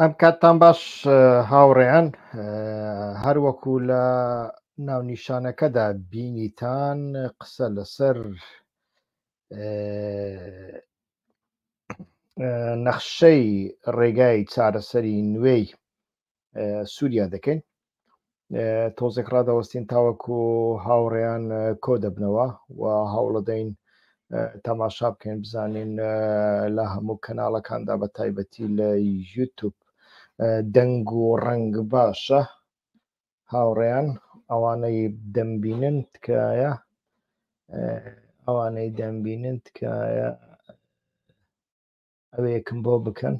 ئەم کاتتان باش هاوڕێیان هەروەکو لە ناونیشانەکەدا بینیتان قسە لەسەر نەخشەی ڕێگای چارەسەری نوێی سووریا دەکەین. تۆزێک ڕادەوەستین تاوەکو هاوڕێیان کۆ دەبنەوە و هەوڵەدەین تەماشا بکەین بزانین لە هەموو کەناڵەکاندا بە تایبەتی لە یوتوب دەنگ و ڕەنگ باشە. هاوڕێیان ئەوانەی دەمبینن تکایە ئەوانەی دەمبینن تکایە ئەوەیەکم بۆ بکەن،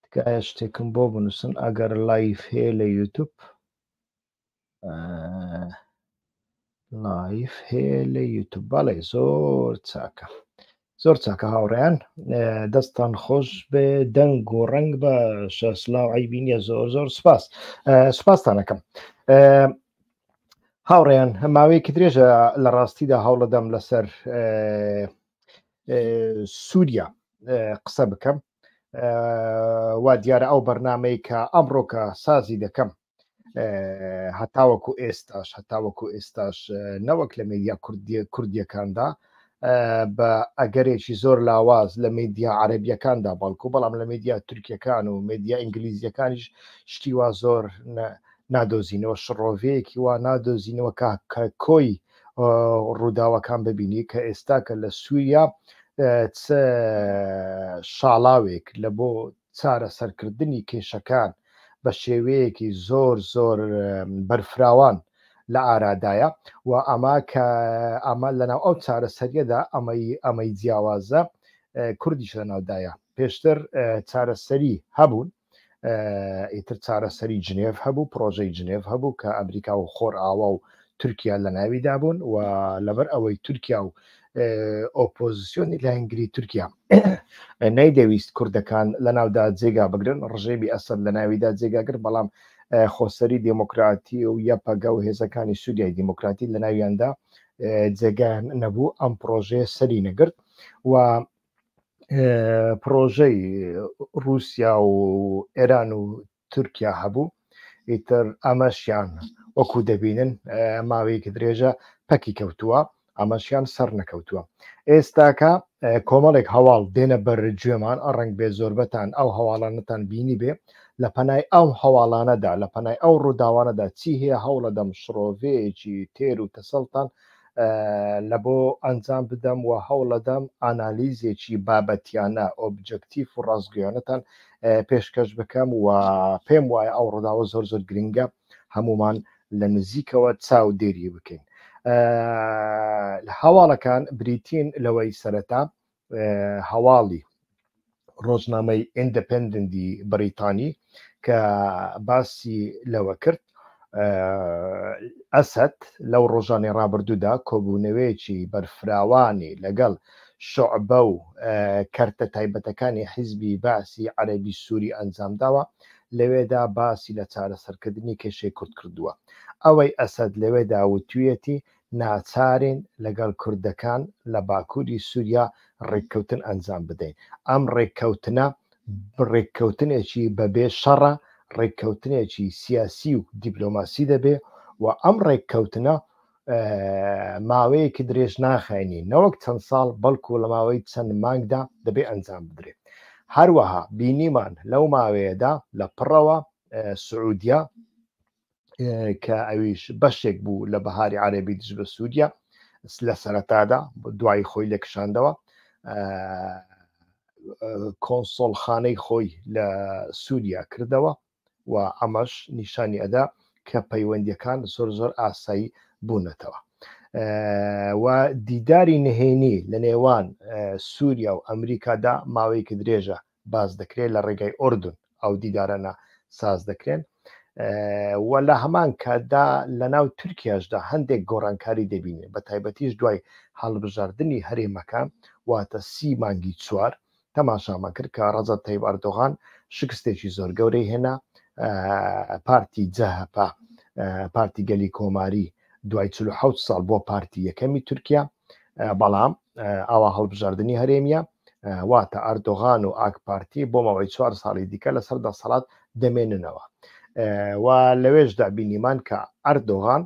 تکایە شتێکم بۆ بنووسن ئەگەر لایف هەیە لە یوتوب، لایف هەیە لە یوتوب. بەڵێ زۆر چاکە، زۆر چاکە هاوڕێیان، دەستان خۆش بێ، دەنگ و ڕەنگ باشە. سڵاو عەیبینیە، زۆر زۆر سوپاس، سوپاستانەکەم. هاوڕێیان ماوەیەکی درێژە لە ڕاستیدا هەوڵەدەم لەسەر سووریا قسە بکەم، وا دیارە ئەو بەرنامەی کە ئەمڕۆکە سازی دەکەم هەتاوەکو ئێستاش نەوەک لە مێدیا کوردیەکاندا بە ئەگەرێکی زۆر لاواز لە مێدیا عەرەبیەکاندا بەڵکو، بەڵام لە مێدیا تورکیەکان و مێدیا ئینگلیزیەکانیش شتی وا زۆر نادۆزینەوە، شڕۆڤەیەکی وا نادۆزینەوە کە کۆی ڕووداوەکان ببینی کە ئێستا کە لە سووریا چ شاڵاوێک لە بۆ چارە سەرکردنی کێشەکان بە شێوەیەکی زۆر زۆر بەرفراوان لە ئارادایە و ئەمە لەناو ئەو چارەسەریەدا ئەمەی جیاوازە کوردیش لەناودایە. پێشتر چارەسەری هەبوون، ئیتر چارەسەری جنێڤ هەبوو، پرۆژەی جنێڤ هەبوو کە ئەمریکا و خۆر ئاوا و تورکیا لە ناویدا بوون و لەبەر ئەوەی تورکیا و ئۆپۆزیسیۆنی لایەنگری تورکیا نەیدەویست کوردەکان لە ناودا جێگا بگرن، ڕژێمی ئەسەد لە ناویدا جێگاگر، بەڵام خۆسەری دموکراتی و یەپەگە و هێزەکانی سووریای دیموکراتی لە ناویاندا جێگایان نەبوو. ئەم پرۆژەیە سەری نەگرت و پرۆژەی رووسیا و ئێران و تورکیا هەبوو، ئیتر ئەمەشیان وەکو دەبینن ماوەیەکی درێژە پەکی کەوتووە، ئەمەشیان سەر نەکەوتووە. ئێستاکە کۆمەڵێک هەواڵ دێنە بەر گوێمان، ڕەنگ بێ زۆربەتان ئەو هەواڵانەتان بینی بێ. لە پەنای ئەو هەواڵانەدا، لە پەنای ئەو ڕووداوانەدا چی هەیە هەوڵەدەم شڕۆڤەیەکی تێر و تەسەڵتان لە بۆ ئەنجام بدەم و هەوڵەدەم ئانالیزێکی بابەتیانە ئۆبجەکتیف و ڕاستگۆیانەتان پێشکەش بکەم و پێم وایە ئەو ڕووداوە زۆر زۆر گرنگە هەمومان لە نزیکەوە چاو دێری بکەین. هەواڵەکان بریتین لەوەی سەرەتا هەواڵی ڕۆژنامەی ئیندپندنتی بریتانی کە باسی لەوە کرد ئەسەد لەو ڕۆژانی ڕابردوودا کۆبوونەوەیەکی بەرفراوانی لەگەڵ شوعبە و کەرتە تایبەتەکانی حیزبی باسی عەرەبی سووری ئەنجامداوە، لەوێدا باسی لە چارەسەرکردنی کێشەی کورد کردووە. ئەوەی ئەسەد لەوێدا وتویەتی ناچارین لەگەڵ کوردەکان لە باکووری سووریا ڕێککەوتن ئەنجام بدەین. ئەم ڕێککەوتنێکی بەبێ شەڕە، ڕێککەوتنێکی سیاسی و دیپلۆماسی دەبێ و ئەم ڕێککەوتنە ماوەیەکی درێژ ناخاینی، نەوەک چەند ساڵ بەڵکو لە ماوەی چەند مانگدا دەبێ ئەنجام بدرێت. هەروەها بینیمان لەو ماوەیەدا لە پڕەوە سعودیا کە ئەویش بەشێک بوو لە بەهاری عەرەبی دژ بە سووریا لە سەرەتادا دوای خۆی لەکشاندەوە، کۆنسۆڵخانەی خۆی لە سووریا کردەوە و ئەمەش نیشانی ئەدا کە پەیوەندیەکان زۆر زۆر ئاسایی بوونەتەوە و دیداری نهێنی لە نێوان سووریا و ئەمریکادا ماوەیەکی درێژە باز دەکرێت لە ڕێگای ئوردون، ئەو دیدارانە ساز دەکرێن و لە هەمان کاتدا لە ناو تورکیاشدا هەندێک گۆڕانکاری دەبینێت، بە تایبەتیش دوای هەڵبژاردننی هەرێمەکان واتە 30 مانگی چوار تەماشامان کرد کە ڕەجەب تەیب ئەردۆغان شکستێکی زۆر گەورەی هێنا، پارتی جەهەپا، پارتی گەلی کۆماری دوای 47 ساڵ بۆ پارتی یەکەمی تورکیا، بەڵام ئاوا هەڵبژاردننی هەرێمیە واتە ئەردۆغان و ئاک پارتی بۆ ماوەی 4 ساڵی دیکە لەسەر دەسەڵات دەمێننەوە و لەوێشدا بینیمان کە ئەردۆغان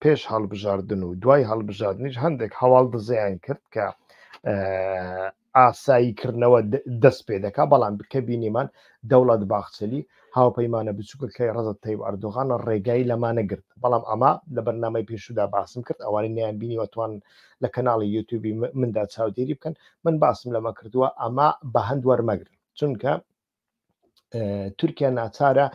پێش هەڵبژاردن و دوای هەڵبژاردنیش هەندێک هەواڵ دزیان کرد کە ئاساییکردنەوە دەست پێ دەکا بەڵام بکە بینیمان دەوڵەت باخچەلی هاوپەیمانە بچووکەکەی ڕەزت تەیب ئەردۆغانە ڕێگایی لەمانەگرت بەڵام ئەمە لە بەرنامەی پێشودا باسم کرد ئەوانی نیان بینیوە توان لە کەناڵی یوتیوبی مندا چاودێری بکەن من باسم لەمە کردووە ئەمە بە هەند وەرمەگرن چونکە تورکیا ناچارە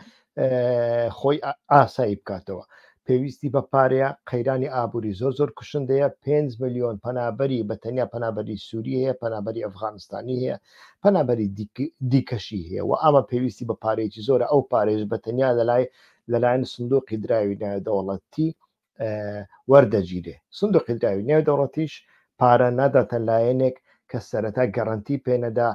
خۆی ئاسایی بکاتەوە پێویستی بە پارەیە قەیرانی ئابووری زۆر کوشندەیە 5 ملیۆن پەنابەری بەتەنیا پەنابەری سووری هەیە پەنابەری ئەفغانستانی هەیە پەنابەری دیکەشی هەیە و ئەمە پێویستی بە پارێکی زۆرە ئەو پارێژ بەتەنیا لەلایەن سندوقی دراوی ناودەوڵەتی وەردەگیرێ سندوقی دراوی ناودەوڵەتیش پارە ناداتە لایەنێک کە سەرەتا گەڕەنتی پێنەدا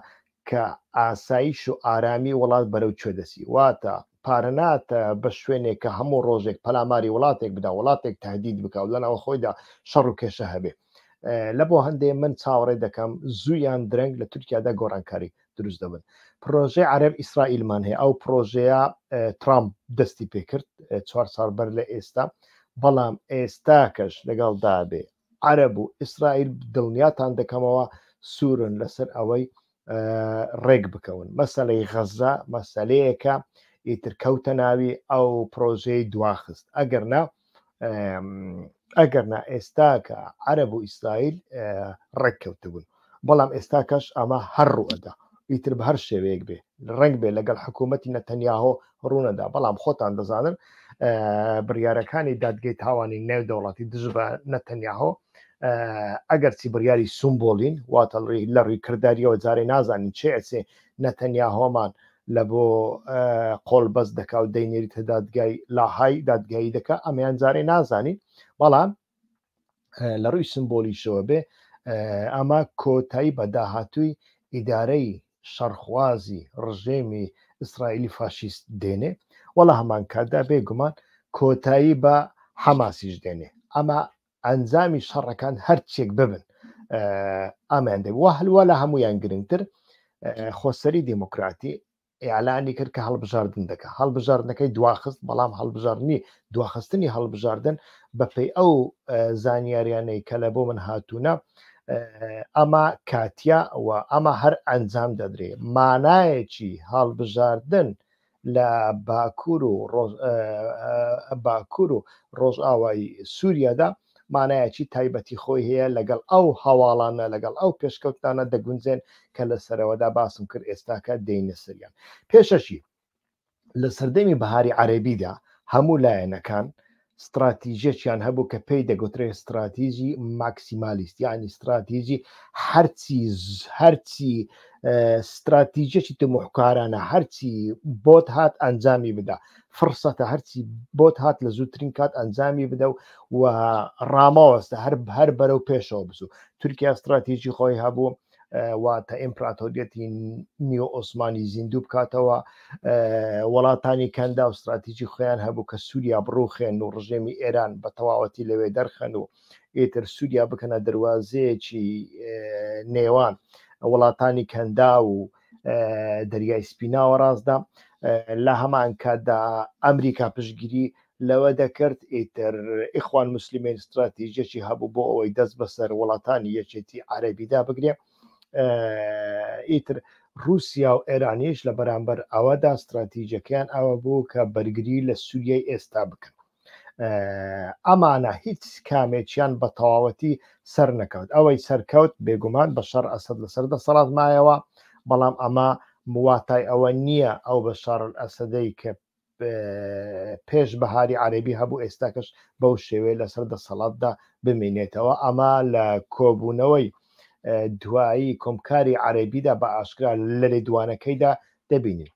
کە ئاسایش و ئارامی وڵات بەرەو کوێ دەسی واتە پارە ناتە بە شوێنێک کە هەموو ڕۆژێک پەلاماری وڵاتێک بدا وڵاتێک تهدید بکە و لەناوە خۆیدا شەڕ و کێشە هەبێ لە بۆ هەندێک من چاوەڕێ دەکەم زوویان درەنگ لە تورکیادا گۆڕانکاری دروست دەبن پرۆژەی عەرەب ئیسرائیلمان هەیە ئەو پرۆژەیە ترامپ دەستی پێکرد 4 ساڵ بەر لە ئێستا بەڵام ئێستاکەش لەگەڵ دابێ عەرەب و ئیسرائیل دڵنیاتان دەکەمەوە سوورن لەسەر ئەوەی ڕێک بکەون مەسەلەی غەزە مەسەلەیەکە ئیتر کەوتە ناوی ئەو پرۆژەی دواخست ئەگەرنا ئێستاکە عەرەب و ئیسرائیل ڕێککەوتە بوون بەڵام ئێستاکەش ئەمە هەر ڕوئەدا ئیتر بە هەر شێوەیەک بێ ڕنگ بێ لەگەڵ حکوومەتی نەتەنیاهۆ ڕوونەدا بەڵام خۆتان دەزانن بڕیارەکانی دادگەی تاوانی نێودەوڵەتی دژ بە نەتەنیاهۆ ئەگەر چی بڕیاری سومبۆلین واتە لە ڕووی کردداریەوە جارێ نازانین چێ ئەچێ نەتەنیاهۆمان لە بۆ قۆڵ بەس دەکا و دەینێریتە دادگای لاهای دادگایی دەکا ئەمەیان جارێ نازانین بەڵام لە ڕووی سمبۆلیشەوە بێ ئەمە کۆتایی بە داهاتووی ئیدارەی شەڕخوازی ڕژێمی ئیسرائیلی فاشیست دێنێ وەڵا هەمان کاتدا بێگومان کۆتایی بە حەماسیش دێنێ ئەمە ئەنجامی شەڕەکان هەرچێک ببن ئەمان دێ وە هەلووە لە هەمویان گرنگتر خۆسەری دیموکراتی ئیعلانی کرد کە هەڵبژاردن دەکە هەڵبژاردنەکەی دواخست بەڵام هەڵبژاردننی دواخستنی هەڵبژاردن بەپێی ئەو زانیاریانەی کە لە بۆ من هاتوونە ئەمە کاتیا و ئەمە هەر ئەنجام دەدرێ مانایەکی هەڵبژاردن لە باکوور و ڕۆژئاوایی سووریادا مانایەکی تایبەتی خۆی هەیە لەگەڵ ئەو هەواڵانە لەگەڵ ئەو پێشکەوتانە دەگونجێن کە لە سەرەوەدا باسم کرد ئێستاکە دێنە سەریان پێشەشی لە سەردەمی بەهاری عەرەبیدا هەموو لایەنەکان استراتیژیەکیان هەبوو کە پێی دەگوترێ استراتیژی ماکسیمالیست یعنی استراتیژی هەرچی استراتیژیەکی تموحکارانە هەرچی بۆت هات ئەنجامی بدە فرسەتە هەرچی بۆت هات لە زووترین کات ئەنجامی بدە و ڕاماوەستە هەر بەرەو پێشەوە بسو تورکیا استراتیژی خۆی هەبوو واتە ئیمپراتۆریەتی نیۆ ئۆسمانی زیندوو بکاتەوە وڵاتانی کەندا و استراتیژی خۆیان هەبوو کە سووریا بڕوخێن و ڕژێمی ئێران بە تەواوەتی لەوێ دەرخەن و ئێتر سووریا بکەنە دەواازەیەکی نێوان وڵاتانی کەندا و دەریای سپیناوە ڕاستدا لە هەمان کاتدا ئەمریکا پشتگیری لەوە دەکرد ئیتر ئیخوان موسلیمین استراتیژیەکی هەبوو بۆ ئەوەی دەست بەسەر وڵاتانی یەکێتی عەرەبیدا بگرێ ئیتر رووسیا و ئێرانیش لە بەرامبەر ئەوەدا استراتیژیەکەیان ئەوە بوو کە بەرگری لە سووریای ئێستا بکەن ئەمانە هیچ کامێکیان بە تەواوەتی سەر نەکەوت ئەوەی سەرکەوت بێگومان بە شەڕ ئەسەد لەسەر دەسەڵات مایەوە بەڵام ئەمە مواتای ئەوە نییە ئەو بە شەڕ ئەسەدەی کە پێش بەهاری عەرەبی هەبوو ئێستاکەش بەو شێوەیە لەسەر دەسەڵاتدا بمێنێتەوە ئەمە لە کۆبوونەوەی دوایی کۆمکاری عەرەبیدا بە ئاشکرا لە لێدوانەکەیدا دەبینین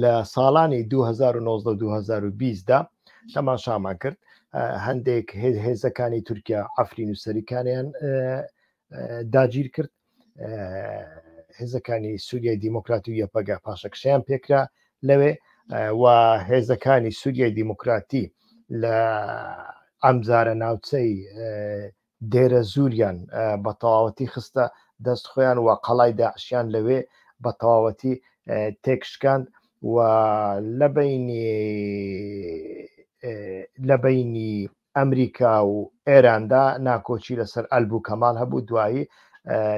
لە ساڵانی 2019 2020دا تەماشامان کرد هەندێک هێزەکانی تورکیا ئەفرین و سەریکانیان داگیر کرد هێزەکانی سووریای دیموکراتی و یەپەگا پاشەکشیان پێکرا لەوێ و هێزەکانی سووریای دیموکراتی لە ئەمجارە ناوچەی دێرە زوریان بە تەواوەتی خستە دەست خۆیان و قەڵای داعشیان لەوێ بە تەواوەتی تێکشکاند و لە بینی ئەمریکا و ئێراندا ناکۆچی لەسەر ئەلبوو کەمال هەبوو. دوایی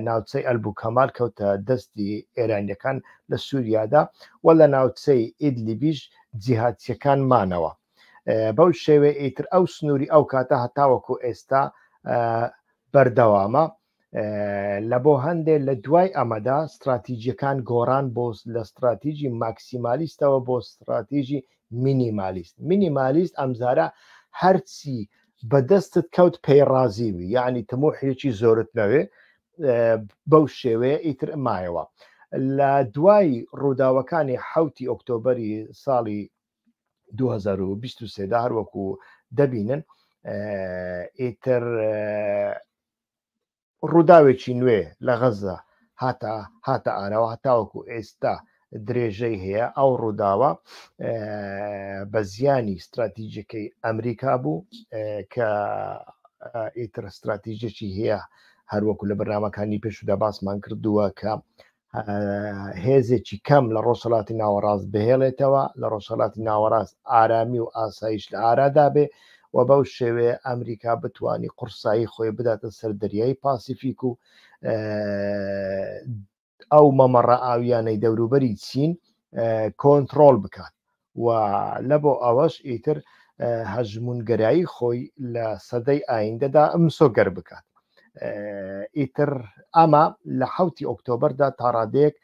ناوچەی ئەلبوو کەمال کەوتە دەستی ئێرانیەکان لە سووریادا و لە ناوچەی ئیدلیبیش جیهادچیەکان مانەوە. بەو شێوێ ئیتر ئەو سنووری ئەو کاتە هەتاوەکو ئێستا بەردەوامە. لە بۆ هەندێک لە دوای ئەمەدا استراتیژیەکان گۆڕان بۆ لە استراتیژی ماکسیمالیستەوە بۆ استراتیژی مینیمالیست. مینیمالیست ئەمزارە هەرچی بەدەستت کەوت پەیڕازیوی، یعنی تەمۆحێکی زۆرت نەوێ بەو شێوەیە ئیتر مایەوە. لە دوای ڕووداوەکانی 7 ئۆکتۆبەری ساڵی 2023 هەروەکو دەبینن ئیتر ڕووداوێکی نوێ لە غەزە هاتە ئارەوە هەتاوەکو ئێستا درێژەی هەیە. ئەو ڕووداوە بە زیانی استراتیژیەکەی ئەمریکا بوو کە ئیتر استراتیژێکی هەیە هەروەکو لە بەرنامەکانی پێشودا باسمان کردووە کە هێزێکی کەم لە ڕۆژهەڵاتی ناوەڕاست بهێڵێتەوە، لە ڕۆژهەڵاتی ناوەڕاست ئارامی و ئاسایش لە ئارادا بێ و بەو شێوەیە ئەمریکا بتوانی قورسایی خۆی بداتە سەر دەریای پاسیفیک و ئەو مەمەڕە ئاویانەی دەوروبەری چین کۆنتترۆل بکات و لە بۆ ئەوەش ئیتر هەژمونگەرایی خۆی لە سەدەی ئایندەدا ئەمسۆگەر بکات. ئیتر ئەمە لە 7 ئۆکتۆبەردا تا ڕادەیەک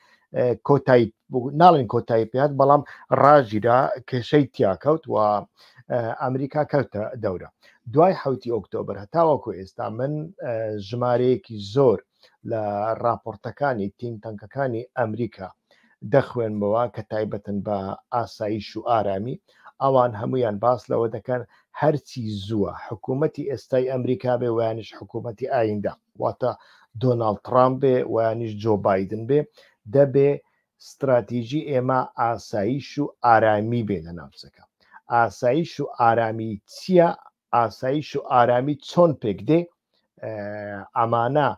کۆتایی ناڵێن کۆتایی پێات، بەڵام ڕاژیرا کێشەی تیاکەوت و ئەمریکا کەوتە دەورە. دوای 7 ئۆکتۆبەر هەتاوەکو ئێستا من ژمارەیەکی زۆر لە راپۆرتەکانی تینتەنکەکانی ئەمریکا دەخوێنمەوە کە تایبەتن بە ئاسایش و ئارامی. ئەوان هەمویان باس لەوە دەکەن هەرچی زووە حکوومەتی ئێستای ئەمریکا بێ ویانش حکوومەتی ئایندا، واتە دۆناڵد ترامپ بێ ویانش جۆ بایدن بێ، دەبێ استراتیژی ئێمە ئاسایش و ئارامی بێ لە ناوچەکە. ئاسایش و ئارامی چییە؟ ئاسایش و ئارامی چۆن پێک دێ؟ ئەمانە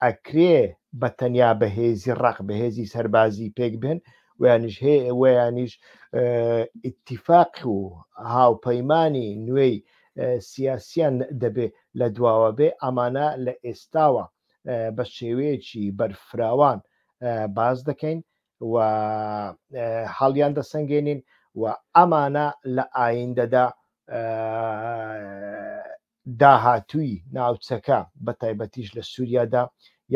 ئەکرێ بە تەنیا بەهێزی ڕق بەهێزی سەربازی پێک بێن ویانیش ئیتیفاق و هاوپەیمانی نوێی سیاسیان دەبێ لە دواوە بێ. ئەمانە لە ئێستاوە بە شێوەیەکی بەرفراوان باز دەکەین و هەڵیان دەسەنگێنین و ئەمانە لە ئایندەدا داهاتووی ناوچەکە بە تایبەتیش لە سووریادا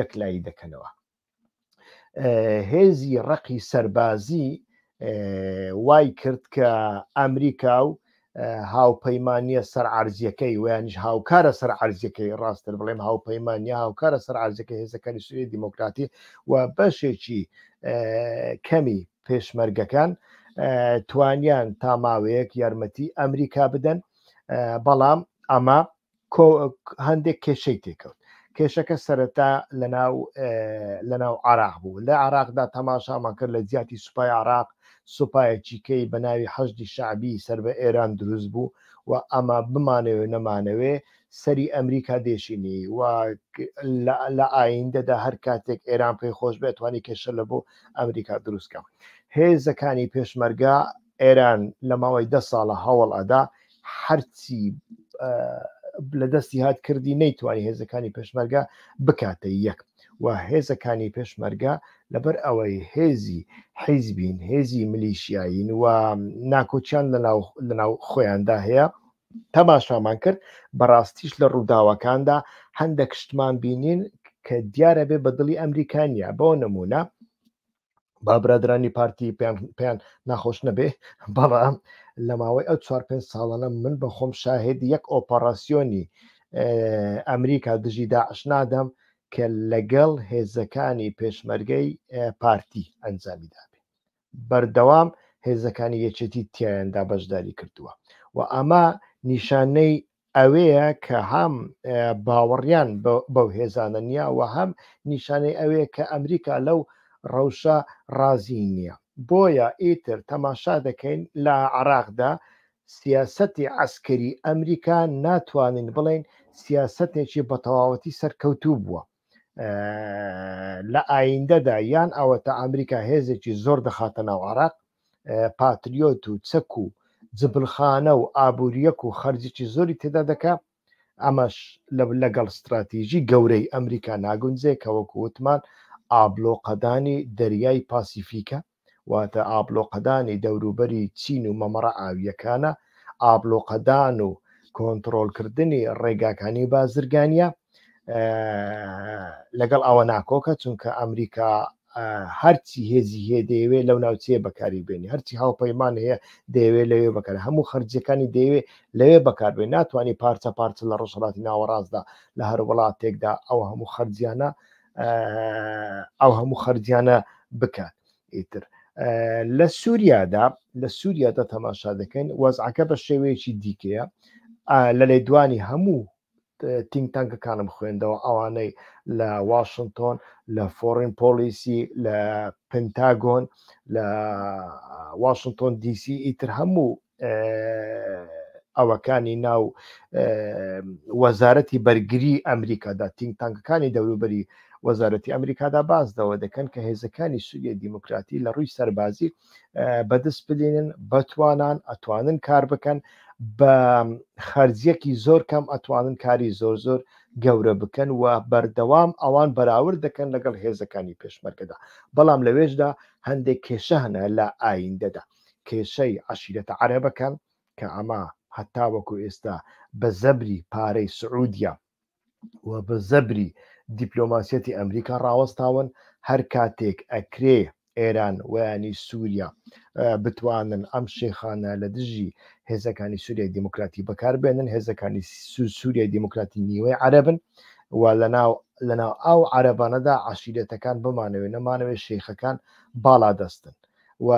یەکلایی دەکەنەوە. هێزی ڕقی سەربازی وای کرد کە ئەمریکا و هاوپەیمانیە سەر عەرزیەکەی ویانش هاوکارە سەر عەرزیەکەی، ڕاستتر بڵێم هاوپەیمانیە هاوکارە سەر عەرزەکەی هێزەکانی سووریای دیموکراتی و بەشێکی کەمی پێشمەرگەکان توانیان تا ماوەیەک یارمەتی ئەمریکا بدەن، بەڵام ئەمە هەندێک کێشەی تێکەوت. کێشەکە سەرەتا لەناو عراق بوو. لە عراقدا تەماشامان کرد لە جیاتی سوپای عراق سوپایەکی کەی بە ناوی حەشدی شعبی سەر بە ئێران دروست بوو و ئەمە بمانەوێ نەمانەوێ سەری ئەمریکا دێشینی و لە ئایندەدا هەر کاتێک ئێران پێی خۆش بێتوانی کێشە لە بۆ ئەمریکا دروستکە. هێزەکانی پێشمەرگا ئێران لە ماوەی 10 ساڵە هەوڵ ئەدا هەرچی لە دەستی هات کردی نەیتوانی هێزەکانی پێشمەرگا بکاتە یەک و هێزەکانی پێشمەرگا لەبەر ئەوەی هێزی حیزبین هێزی ملیشیایین و ناکۆچیان لەناو خۆیاندا هەیە. تەماشامان کرد بەڕاستیش لە ڕووداوەکاندا هەندێک شتمان بینین کە دیارە بێ بە دڵی ئەمریکانیا. بۆ نمونە با برادرانی پارتی پێیان ناخۆش نەبێ، بەڵام لە ماوەی ئەو 4-5 ساڵانە من بە خۆم شاهێدی یەک ئۆپەراسیۆنی ئەمریکا دژی داعش نادەم کە لەگەڵ هێزەکانی پێشمەرگەی پارتی ئەنجامی دابێ. بەردەوام هێزەکانی یەکێتی تیایاندا بەشداری کردووە و ئەمە نیشانەی ئەوەیە کە هەم باوەڕیان بەو هێزانە نییە و هەم نیشانەی ئەوەیە کە ئەمریکا لەو ڕەوشە ڕازی نییە. بۆیە ئیتر تەماشا دەکەین لە عراقدا سیاسەتی عەسکەری ئەمریکا ناتوانین بڵێن سیاستێکی بە تەواوەتی سەرکەوتوو بووە لە ئایندەدا یان ئەوەتە ئەمریکا هێزێکی زۆر دەخاتە ناو عێراق پاتریۆت و چەک و جبلخانە و ئابوووریەک و خەرجێکی زۆری تێدا دەکات ئەمەش لەگەڵ استراتیژی گەورەی ئەمریکا ناگونجێ کە وەکو وتمان ئابلۆقەدانی دەریای پاسیفیکە واتە ئابلۆقەدانی دەوروبەری چین و مەمەڕە ئاویەکانە ئابلۆقەدان و کۆنتترۆلکردنی ڕێگاکانی بازرگانیە لەگەڵ ئەوە ناکۆکە چونکە ئەمریکا هەرچی هێزی هەیە دەیەوێت لەو ناوچەیە بەکاری بێنی هەرچی هاوپەیمان هەیە دەیەوێت لەوێ بەکار هەموو خەرجەکانی دەیەوێت لەوێ بەکاربێن ناتوانانی پارچە پارچە لە ڕۆژهەڵاتی ناوەڕاستدا لە هەر وڵاتێکدا ئەو هەموو خەرجیانە بکات ئیتر لە سووریادا تەماشا دەکەین وەزعەکە بە شێوەیەکی دیکەیە لە لێدوانی هەموو تینگتانکەکانم خوێندەوە ئەوانەی لە واشنگتۆن لە فۆرین پۆلیسی لە پنتاگۆن لە واشنگتۆن دیسی ئیتر هەموو ئەوەکانی ناو وەزارەتی بەرگری ئەمریکادا تینگتانکەکانی دەوروبەری وەزارەتی ئەمریکادا بازدەوە دەکەن کە هێزەکانی سووریە دیموکراتی لە ڕووی سەربازی بەدەست بلێنن بەتوانان ئەتوانن کار بکەن بە خەرجیەکی زۆر کەم ئەتوانن کاری زۆر زۆر گەورە بکەن و بەردەوام ئەوان بەراورد دەکەن لەگەڵ هێزەکانی پێشمەرگەدا بەڵام لەوێشدا هەندێک کێشە هەنە لە ئایندەدا کێشەی عەشیرەتە عەرەبەکان کە ئەمە هەتا وەکو ئێستا بە زەبری پارەی سعودیا و بە زەبری دیپلۆماسیەتی ئەمریکا ڕاوەستاون هەر کاتێک ئەکرێ ئێران ویانی سووریا بتوانن ئەم شێخانە لە دژی هێزەکانی سووریای دیموکراتی بەکاربێنن هێزەکانی سووریای دیموکراتی نیوەی عەرەبن و لەناو ئەو عەرەبانەدا عەشیرەتەکان بمانەوێت نەمانەوێت شێخەکان باڵا دەستن و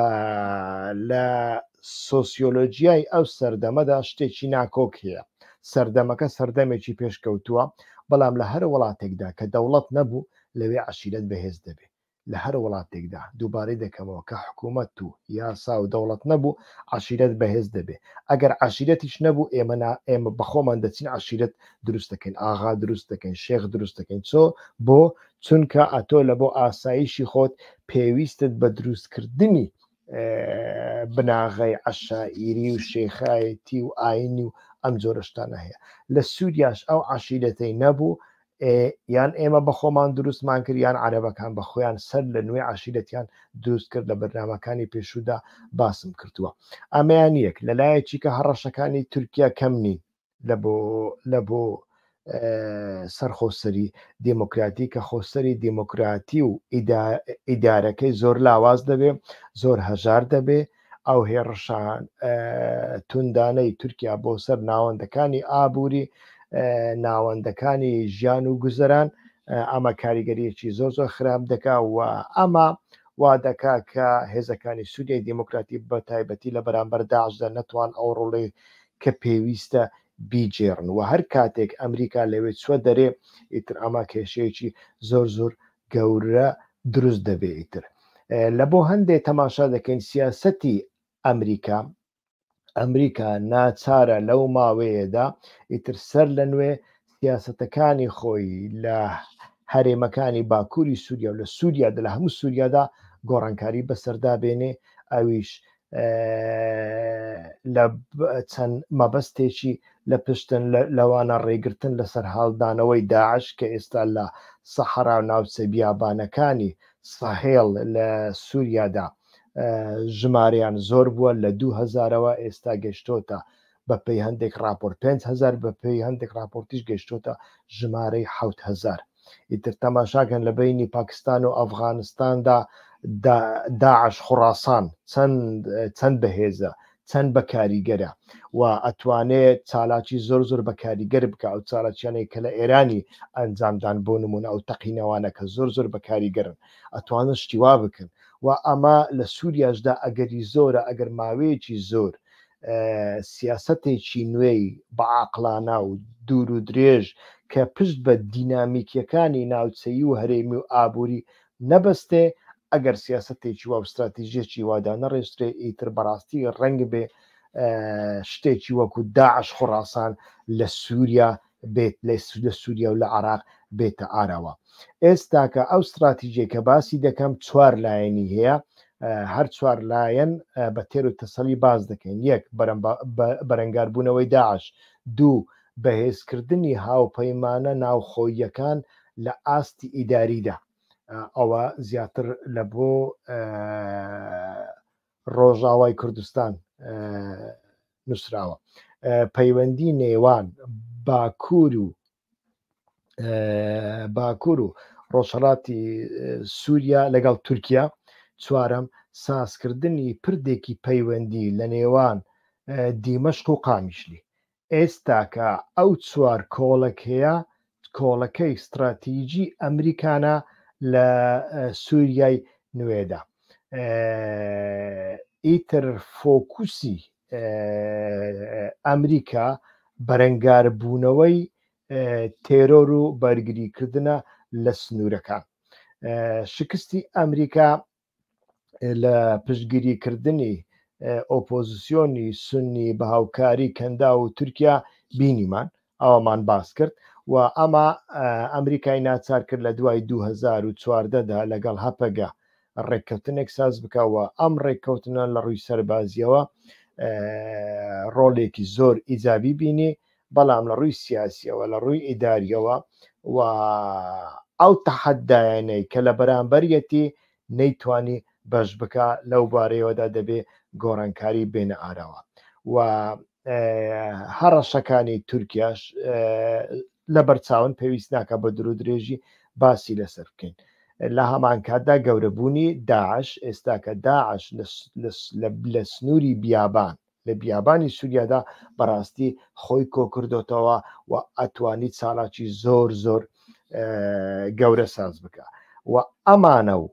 لە سۆسیۆلۆژیای ئەو سەردەمەدا شتێکی ناکۆک هەیە سەردەمەکە سەردەمێکی پێشکەوتووە بەڵام لە هەر وڵاتێکدا کە دەوڵەت نەبوو لەوێ عەشیرەت بەهێز دەبێت لە هەر وڵاتێکدا دووبارەی دەکەمەوە کە حکوومەت و یاسا و دەوڵەت نەبوو عەشیرەت بەهێز دەبێت ئەگەر عەشیرەتیش نەبوو ئێمە بەخۆمان دەچین عەشیرەت دروست دەکەین ئاغا دروست دەکەین شێخ دروست دەکەین بۆ چونکە ئەتۆ لە بۆ ئاسایشی خۆت پێویستت بە دروستکردنی بناغی عەشائیری و شێخایەتی و ئاینی و ئەم جۆرەشتانە هەیە لە سووریاش ئەو عەشیرەتەی نەبوو یان ئێمە بەخۆمان دروستمان کرد یان عەرەبەکان بە خۆیان سەر لە نوێ عەشیرەتیان دروست کرد لە بەرنامەکانی پێشوودا باسم کردووە ئەمەیان یەک لەلایەکی کە هەڕەشەکانی تورکیا کەم نین لە بۆ سەرخۆسەری دیموکراتی کە خۆسەری دیموکراتی و ئیدارەکەی زۆر لاواز دەبێ زۆر هەژار دەبێ ئەو هێڕشان توندانەی تورکیا بۆ سەر ناوەندەکانی ئابووری ناوەندەکانی ژیان و گوزەران ئەمە کاریگەریەکی زۆر زۆر خراپ دەکا و ئەمە وا دەکا کە هێزەکانی سووریای دیموکراتی بە تایبەتی لە بەرامبەر داعشدا نەتوان ئەو ڕۆڵەی کە پێویستە بیجێڕن و هەر کاتێک ئەمریکا لەوێ چوە دەرێ ئیتر ئەمە کێشەیەکی زۆر زۆر گەورە دروست دەبێ ئیتر لە بۆ هەندێک تەماشا دەکەین سیاسەتی ئەمریکا ناچارە لەو ماوەیەدا ئیتر سەر لە نوێ سیاسەتەکانی خۆی لە هەرێمەکانی باکووری سووریا و لە سووریادا لە هەموو سووریادا گۆڕانکاری بەسەردا بێنێ ئەویش لە چەند مەبەستێکی لە پشتن لەوانە ڕێگرتن لەسەر هەڵدانەوەی داعش کە ئێستا لە سەحرا و ناوچە بیابانەکانی ساحێڵ لە سووریادا ژمارەیان زۆر بووە لە 2000ەوە ئێستا گەشتۆتە بە پێی هەندێک راپۆرت 5000 بە پێی هەندێک راپۆرتیش گەشتۆتە ژمارەی 7000 ئیتر تەماشاکەن لە بینی پاکستان و ئەفغانستاندا داعش خوڕاسان چەند بەهێزە چەند بە کاریگەرە و ئەتوانێت چالاکی زۆر زۆر بە کاریگەر بکە ئەو چالاکیانەی کە لە ئێرانی ئەنجامدان بۆ نمونە ئەو تەقینەوانە کە زۆر زۆر بە کاریگەرن ئەتوانن شتیوا بکەن و ئەمە لە سووریاشدا ئەگەری زۆرە ئەگەر ماوەیەکی زۆر سیاسەتێکی نوێی بە عاقلانە و دوور و درێژ کە پشت بە دینامیکیەکانی ناوچەیی و هەرێمی و ئابووری نەبەستێ ئەگەر سیاسەتێکی وا استراتیژیەکی وادا نەڕێژترێ ئیتر بەڕاستی ڕەنگ بێ شتێکی وەکو داعش خوڕاسان لە سووریا بێت لە سووریا و لە عراق بێتە ئارەوە. ئێستاکە ئەو استراتیژیە کە باسی دەکەم 4 لایەنی هەیە، هەر 4 لایەن بە تێر و تەسەڵی باز دەکەین. 1 بەرەنگاربوونەوەی داعش، 2 بەهێزکردنی هاوپەیمانە ناوخۆییەکان لە ئاستی ئیداریدا، ئەوە زیاتر لە بۆ ڕۆژاوای کوردستان نووسراوە. پەیوەندی نێوان باکوور و ڕۆژهەڵاتی سووریا لەگەڵ تورکیا. 4 سازکردنی پردێکی پەیوەندی لە نێوان دیمەشق و قامیشلی. ئێستاکە ئەو 4 کۆڵەکەیە کۆڵەکەی استراتیژی ئەمریکانە لە سووریای نوێدا. ئیتر فۆکوسی ئەمریکا بەرەنگاربوونەوەی تێرۆر و بەرگریکردنە لە سنوورەکان. شکستی ئەمریکا لە پشتگیریکردنی ئۆپۆزیسیۆنی سونی بە هاوکاری کەندا و تورکیا بینیمان، ئەوەمان باس کرد و ئەمە ئەمریکای ناچار کرد لە دوای 2014دا لەگەڵ هەپەگە ڕێککەوتنێک ساز بکەوە. ئەم ڕێککەوتنە لە ڕووی سەربازیەوە ڕۆڵێکی زۆر ئیجابی بینی، بەڵام لە ڕووی سیاسیەوە لە ڕووی ئیداریەوە و ئەو تەحەدایانەی کە لە بەرامبەرەتی نەیتوانی بەش بکە لەو بارەیەوەدا دەبێ گۆڕانکاری بێنە ئارەوە. و هەڕەشەکانی تورکیاش لە بەرچاون پێویست ناکە بە درو درێژی باسی لەسەر بکەین. لە هەمان کاتدا گەورەبوونی داعش، ئێستاکە داعش لە سنووری بیابان لە بیابانی سووریادا بەڕاستی خۆی کۆکردوتەوە و ئەتوانی چالاکی زۆر زۆر گەورە ساز بکە. و ئەمانە و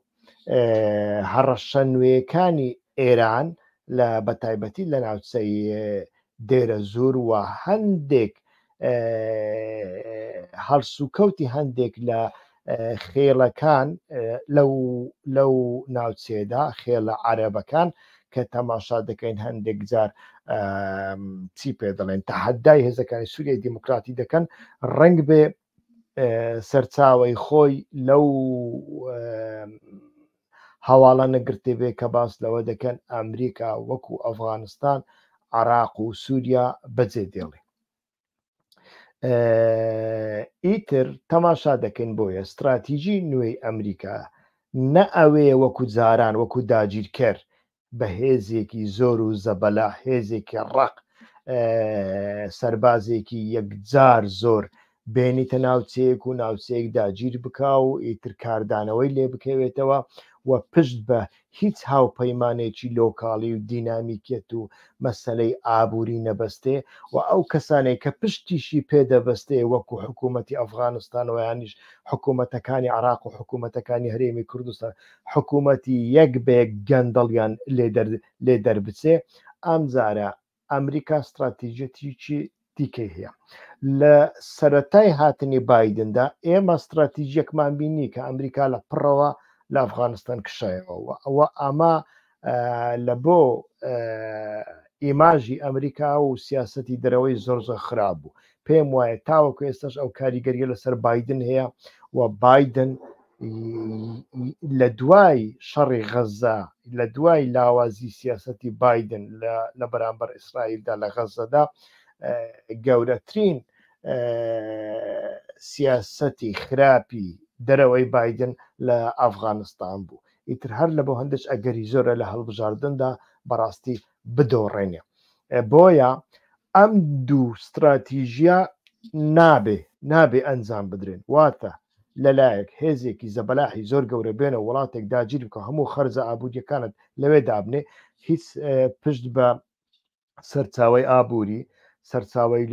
هەڕەشە نوێیەکانی ئێران لە بەتایبەتی لە ناوچەی دێرە زۆر و هەندێک هەڵسوکەوتی هەندێک لە خێڵەکان لەو ناوچێدا، خێڵە عەرەبەکان کە تەماشا دەکەین هەندێک جار چی پێ دەڵێن تەحەدای هێزەکانی سووریای دیموکراتی دەکەن، ڕەنگ بێ سەرچاوی خۆی لەو هەواڵە نەگرتێ بێ کە باس لەوە دەکەن ئەمریکا وەکو ئەفغانستان، عراق و سووریا بەجێ دێڵێ. ئیتر تەماشا دەکەین بۆیە استراتیژی نوێی ئەمریکا نە ئەوێ وەکو جاران وەکو داگیرکەر بە هێزێکی زۆر و زەبەلا، هێزێکی ڕق، سەربازێکی یەکجار زۆر بێنیتە ناوچەیەک و ناوچەیەک داگیر بکا و ئیتر کاردانەوەی لێ بکەوێتەوە و پشت بە هیچ هاوپەیمانێکی لۆکاڵی و دینامیکێت و مەسەلەی ئابووری نەبەستێ و ئەو کەسانێک کە پشتیشی پێدەبەستێ وەکو حکوومەتی ئەفغانستانەوە یانیش حکوومەتەکانی عراق و حکوومەتەکانی هەرێمی کوردستان حکوومەتی یەک بێک گەندەڵیان لێ دەربچێ، ئەم جارە ئەمریکا استراتیژەتێکی دیکەی هەیە. لە سەرەتای هاتنی بایدندا ئێمە استراتیژیەکمان بینی کە ئەمریکا لە پڕەوە لە ئەفغانستان کشایەوە. ئەوە ئەمە لە بۆ ئیماژی ئەمریکا و سیاسەتی دەرەوەی زۆر زۆر خراپ بوو. پێم وایە تاوەکو ئێستاش ئەو کاریگەریە لەسەر بایدن هەیە و بایدن لە دوای شەڕی غەزە، لە دوای لاوازی سیاسەتی بایدن لە بەرامبەر ئیسرائیلدا لە غەزەدا گەورەترین سیاسەتی خراپی دەرەوەی بایدن لە ئەفغانستان بوو. ئیتر هەر لە بۆ هەندێک ئەگەری زۆرە لە هەڵبژاردندا بەڕاستی بدۆڕێنێ. بۆیە ئەم دوو استراتیژیا نابێ ئەنجام بدرێن، واتە لەلایەک هێزێکی زەبەلاحی زۆر گەورە بێنە وڵاتێک داگیر بکە هەموو خەرجە ئابوووریەکانت لەوێ دابنێ، هیچ پشت بە سەرچاوی ئابووری، سەرچاوی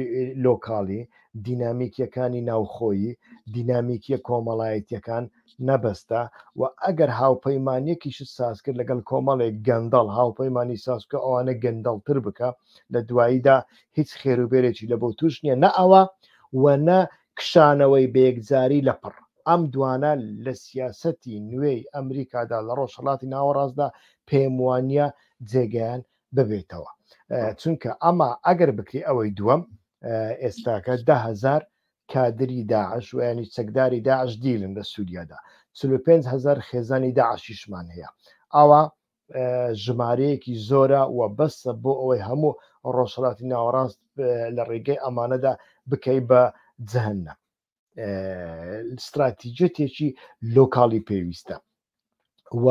لۆکاڵی، دینامیکیەکانی ناوخۆیی، دینامیکیە کۆمەڵایەتیەکان نەبەستە و ئەگەر هاوپەیمانیەکیش ساز کرد لەگەڵ کۆمەڵێک گەندەڵ هاوپەیمانی سازکە ئەوانە گەندەڵتر بکە، لە دواییدا هیچ خێروبێرێکی لە بۆ توش نییە، نە ئەوە و نە کشانەوەی بەیەکجاری لە پڕ. ئەم دوانە لە سیاسەتی نوێی ئەمریکادا لە ڕۆژهەڵاتی ناوەڕاستدا پێم وانە جێگەیان ببێتەوە. چونکە ئەمە ئەگەر بکری ئەوەی دووەم ئێستاکە 10,000 کادری داعش و ینی چەکداری داعش دیلن لە سووریادا 45,000 خێزانی داعشیشمان هەیە ئەوە ژمارەیەکی زۆرە و بەسە بۆ ئەوەی هەموو ڕۆژهەڵاتی ناوەڕاست لە ڕێگەی ئەمانەدا بکەی بە جەهەنەم استراتیجەتێکی لۆکاڵی پێویستە و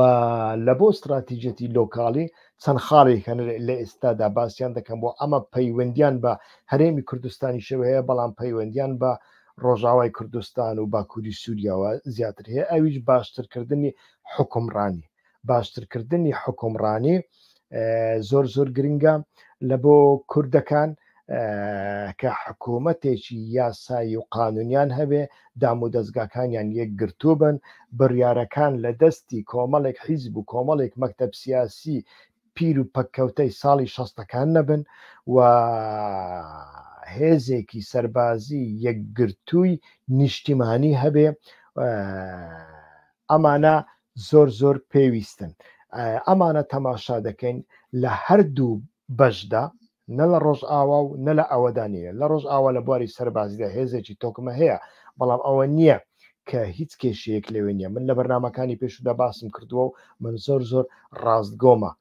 لە بۆ استراتیجەتی لۆکاڵی چەند خاڵێکە لە ئێستادا باسییان دەکەم بۆ ئەمە پەیوەندیان بە هەرێمی کوردستانی شەوە هەیە بەڵام پەیوەندیان بە ڕۆژاوای کوردستان و باکووری سووریاوە زیاتر هەیە ئەویش باشترکردنی حکومڕانی باشترکردنی حکومڕانی زۆر زۆر گرنگە لە بۆ کوردەکان کە حکوومەتێکی یاسایی و قانونیان هەبێ دام و دەستگاکانیان یەک گرتوو بن بڕیارەکان لە دەستی کۆمەڵێک حیزب و کۆمەڵێک مەکتەب سیاسی پیر و پەککەوتەی ساڵی شەستەکان نەبن و هێزێکی سەربازی یەکگرتووی نیشتیمانی هەبێ ئەمانە زۆر زۆر پێویستن ئەمانە تەماشا دەکەین لە هەردوو بەشدا نە لە ڕۆژ ئاوا و نە لە ئەوەدانە لە ڕۆژ ئاوا لە بواری سەربازیدا هێزێکی تۆکمە هەیە بەڵام ئەوە نییە کە هیچ کێشەیەک لەوێ نیە من لە بەرنمەکانی پێشودا باسم کردووە و من زۆر زۆر ڕاستگۆمە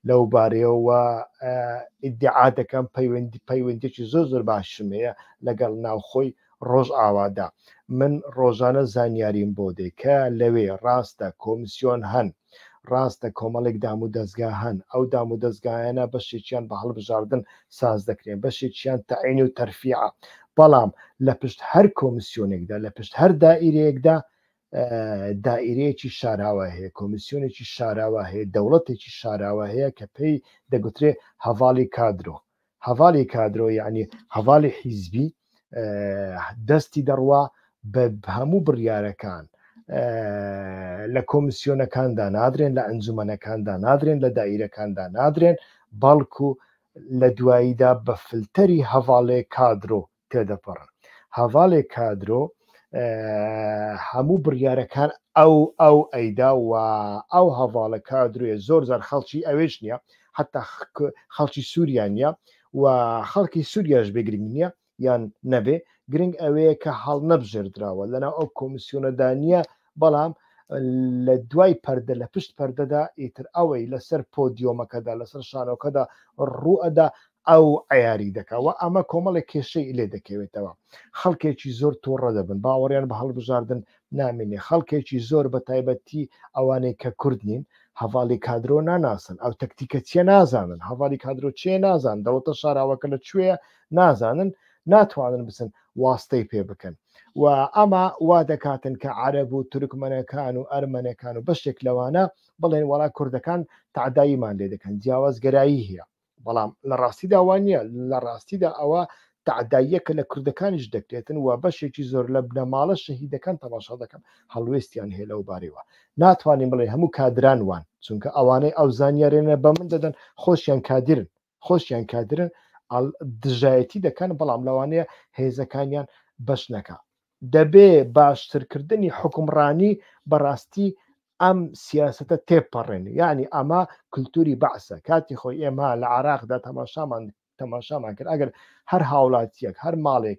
لەو بارەیەوە ئیدعا دەکەم پەیوەندێکی زۆر زۆر باشم هەیە لەگەڵ ناوخۆی ڕۆژ ئاوادا من ڕۆژانە زانیاریم بۆ دێکە لەوێ ڕاستە کۆمیسیۆن هەن ڕاستە کۆمەڵێک دام و دەستگا هەن ئەو دام و دەستگایانە بەشێکیان بە هەڵبژاردن ساز دەکرێن بەشێکیان تەعین و تەرفیعە بەڵام لە پشت هەر کۆمیسیۆنێکدا لە پشت هەر دائیرەیەکدا دائیرەیەکی شاراوە هەیە کۆمیسیۆنێکی شاراوە هەیە دەوڵەتێکی شاراوە هەیە کە پێی دەگوترێ هەڤاڵی کادرۆ هەڤاڵی کادرۆ یعنی هەڤاڵی حیزبی دەستی دەڕوا بە هەموو بڕیارەکان لە کۆمیسیۆنەکاندا نادرێن لە ئەنجومەنەکاندا نادرێن لە دائیرەکاندا نادرێن بەڵکو لە دواییدا بە فلتەری هەڤاڵێ کادرۆ تێدەپەڕن هەڤاڵێ کادرۆ هەموو بڕیارەکان ئەو ئەیدا و ئەو هەڤاڵە کادروێ زۆر زار خەڵکی ئەوێش نییە حتا خەڵکی سووریا نیە و خەڵکی سووریاش بێگرنگ نییە یان نەبێ گرنگ ئەوەیە کە هەڵ نەبژێردراوە لەناو ئەو کۆمیسیۆنەدانیە بەڵام لە دوای پەردە لە پشت پەردەدا ئیتر ئەوەی لەسەر پۆدیۆمەکەدا لەسەر شانۆکەدا ڕوئەدا ئەو عیاری دەکەوە ئەمە کۆمەڵێک کێشەی لێ دەکەوێتەوە خەڵکێکی زۆر تۆڕە دەبن باوەڕیان بە هەڵبژاردن نامێنێ خەڵکێکی زۆر بە تایبەتی ئەوانەی کە کورد نین هەڤاڵی کادرۆ ناناسن ئەو تەکتیکە چیە نازانن هەڤاڵی کادرۆ چێ نازان دەوڵەتە شاراوەکە لە کوێیە نازانن ناتوانن بسن واستەی پێ بکەن و ئەمە وا دەکاتن کە عەرەب و تورکمەنەکان و ئەرمەنەکان و بەشێک لەوانە بڵێن وەڵا کوردەکان تعداییمان لێ دەکەن جیاوازگەرایی هەیە بەڵام لە ڕاستیدا وانە لە ڕاستیدا ئەوە تعداییەکە لە کوردەکانیش دەکرێتن و بەشێکی زۆر لە بنەماڵە شەهیدەکان تەماشا دەکەم هەڵوێستیان هەیە لەو بارەوە ناتوانین بڵێ هەموو کادران وان چونکە ئەوانەی ئەو زانیارێنە بە من دەدەن خۆشیان کادرن دژایەتی دەکەن بەڵام لەوانەیە هێزەکانیان بەش نەکە دەبێ باشترکردنی حکومڕانی بەڕاستی ئەم سیاسەتە تێپەڕێن یعنی ئەمە کولتوری بەعسە کاتی خۆی ئێمە لە عراقدا تەماشامان کرد ئەگەر هەر هاوڵاتیەک هەر ماڵێک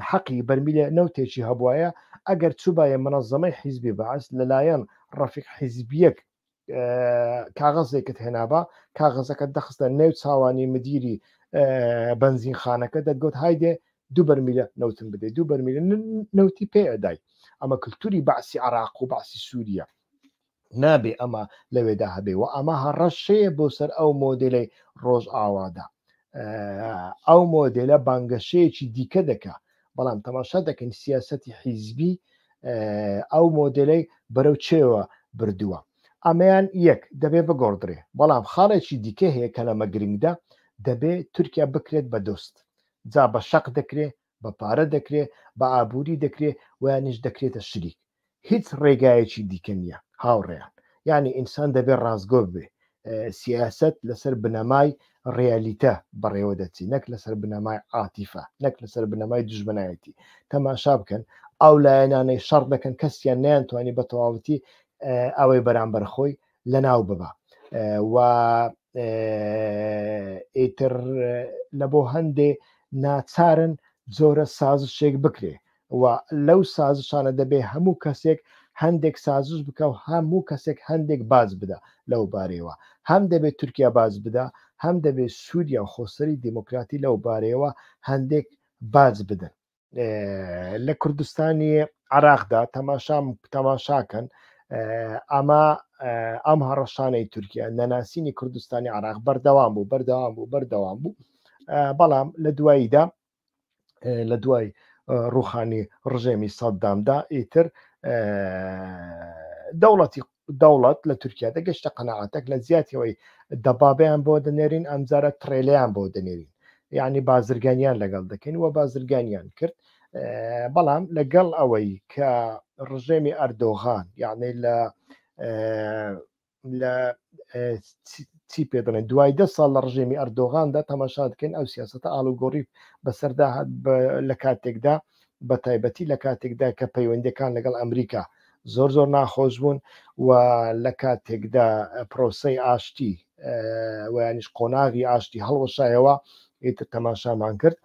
حەقی بەرمیلە نەوتێکی هەبوایە ئەگەر چوبایە منەظەمەی حیزبی بەعس لەلایەن ڕەفیق حیزبیەک کاغەزێکت هێنابا کاغەزەکە دەخستە نێو چاوانی مدیری بەنزینخانەکە دەتگوت هایدێ 2 بەرمیلە نەوتم بدەیت 2 بەرمیلە نەوتی پێ ئەدای ئەمە کولتوری بەعسی عراق و بەعسی سووریا نابێ ئەمە لەوێدا هەبێ و ئەمە هەڕەشەیە بۆ سەر ئەو مۆدلەی ڕۆژ ئاوادا ئەو مۆدلە بانگەشەیەکی دیکە دەکا بەڵام تەماشا دەکەین سیاسەتی حیزبی ئەو مۆدلەی بەرەو چێوە بردووە ئەمەیان یەک دەبێ بگۆڕدرێ بەڵام خاڵێکی دیکە هەیە کە لەمە گرنگدا دەبێ تورکیا بکرێت بە دۆست جا بە شەق دەکرێ بە پارە دەکرێ بە ئابووری دەکرێ ویانیش دەکرێتە شریک هیچ ڕێگایەکی دیکە نییە هاوڕێیان یعنی ئینسان دەبێ ڕازگۆ بێ سیاست لەسەر بنەمای ڕیالیتە بەڕێوە دەچی نەک لەسەر بنەمای عاتیفە نەک لەسەر بنەمای دژمنایەتی تەماشا بکەن ئەو لایەنانەی شەڕ دەکەن کەسیان نیانتوانی بە تەواوەتی ئەوەی بەرامبەر خۆی لە ناو ببە و ئیتر لە بۆ هەندێ ناچارن زۆرە سازشێک بکرێ و لەو سازشانە دەبێ هەموو کەسێک هەندێک سازش بکە و هەموو کەسێک هەندێک باز بدە لەو بارەیەوە هەم دەبێت تورکیا باز بدە هەم دەبێت سووریا و خۆسەری دیموکراتی لەو بارەیەوە هەندێک باز بدەن لە کوردستانی عراقدا تەماشاکەن ئەم هەڕەشانەی تورکیا نەناسینی کوردستانی عراق بەردەوام بوو بەڵام لە دواییدا لە دوای ڕوخانی ڕژێمی سەددامدا ئیتر دەوڵەت لە تورکیا دەگەشتە قەناعەتێک لە زیاتیەوەی دەبابیان بۆ دەنێرین ئەمجارە ترێلیان بۆ دەنێرین یعنی بازرگانیان لەگەڵ دەکەین وە بازرگانیان کرد بەڵام لەگەڵ ئەوەی کە ڕژێمی ئەردۆغان یعنی لە چی پێ دەڵێن دوای 10 ساڵ لە ڕژێمی ئەردۆغاندا تەماشا دەکەین ئەو سیاسەتە ئاڵوگۆڕی بەسەردا هات لە کاتێکدا بە تایبەتی لە کاتێکدا کە پەیوەندەکان لەگەڵ ئەمریکا زۆر ناخۆش بوون و لە کاتێکدا پرۆسەی ئاشتی ویانیش قۆناغی ئاشتی هەڵوەشایەوە ئیتر تەماشامان کرد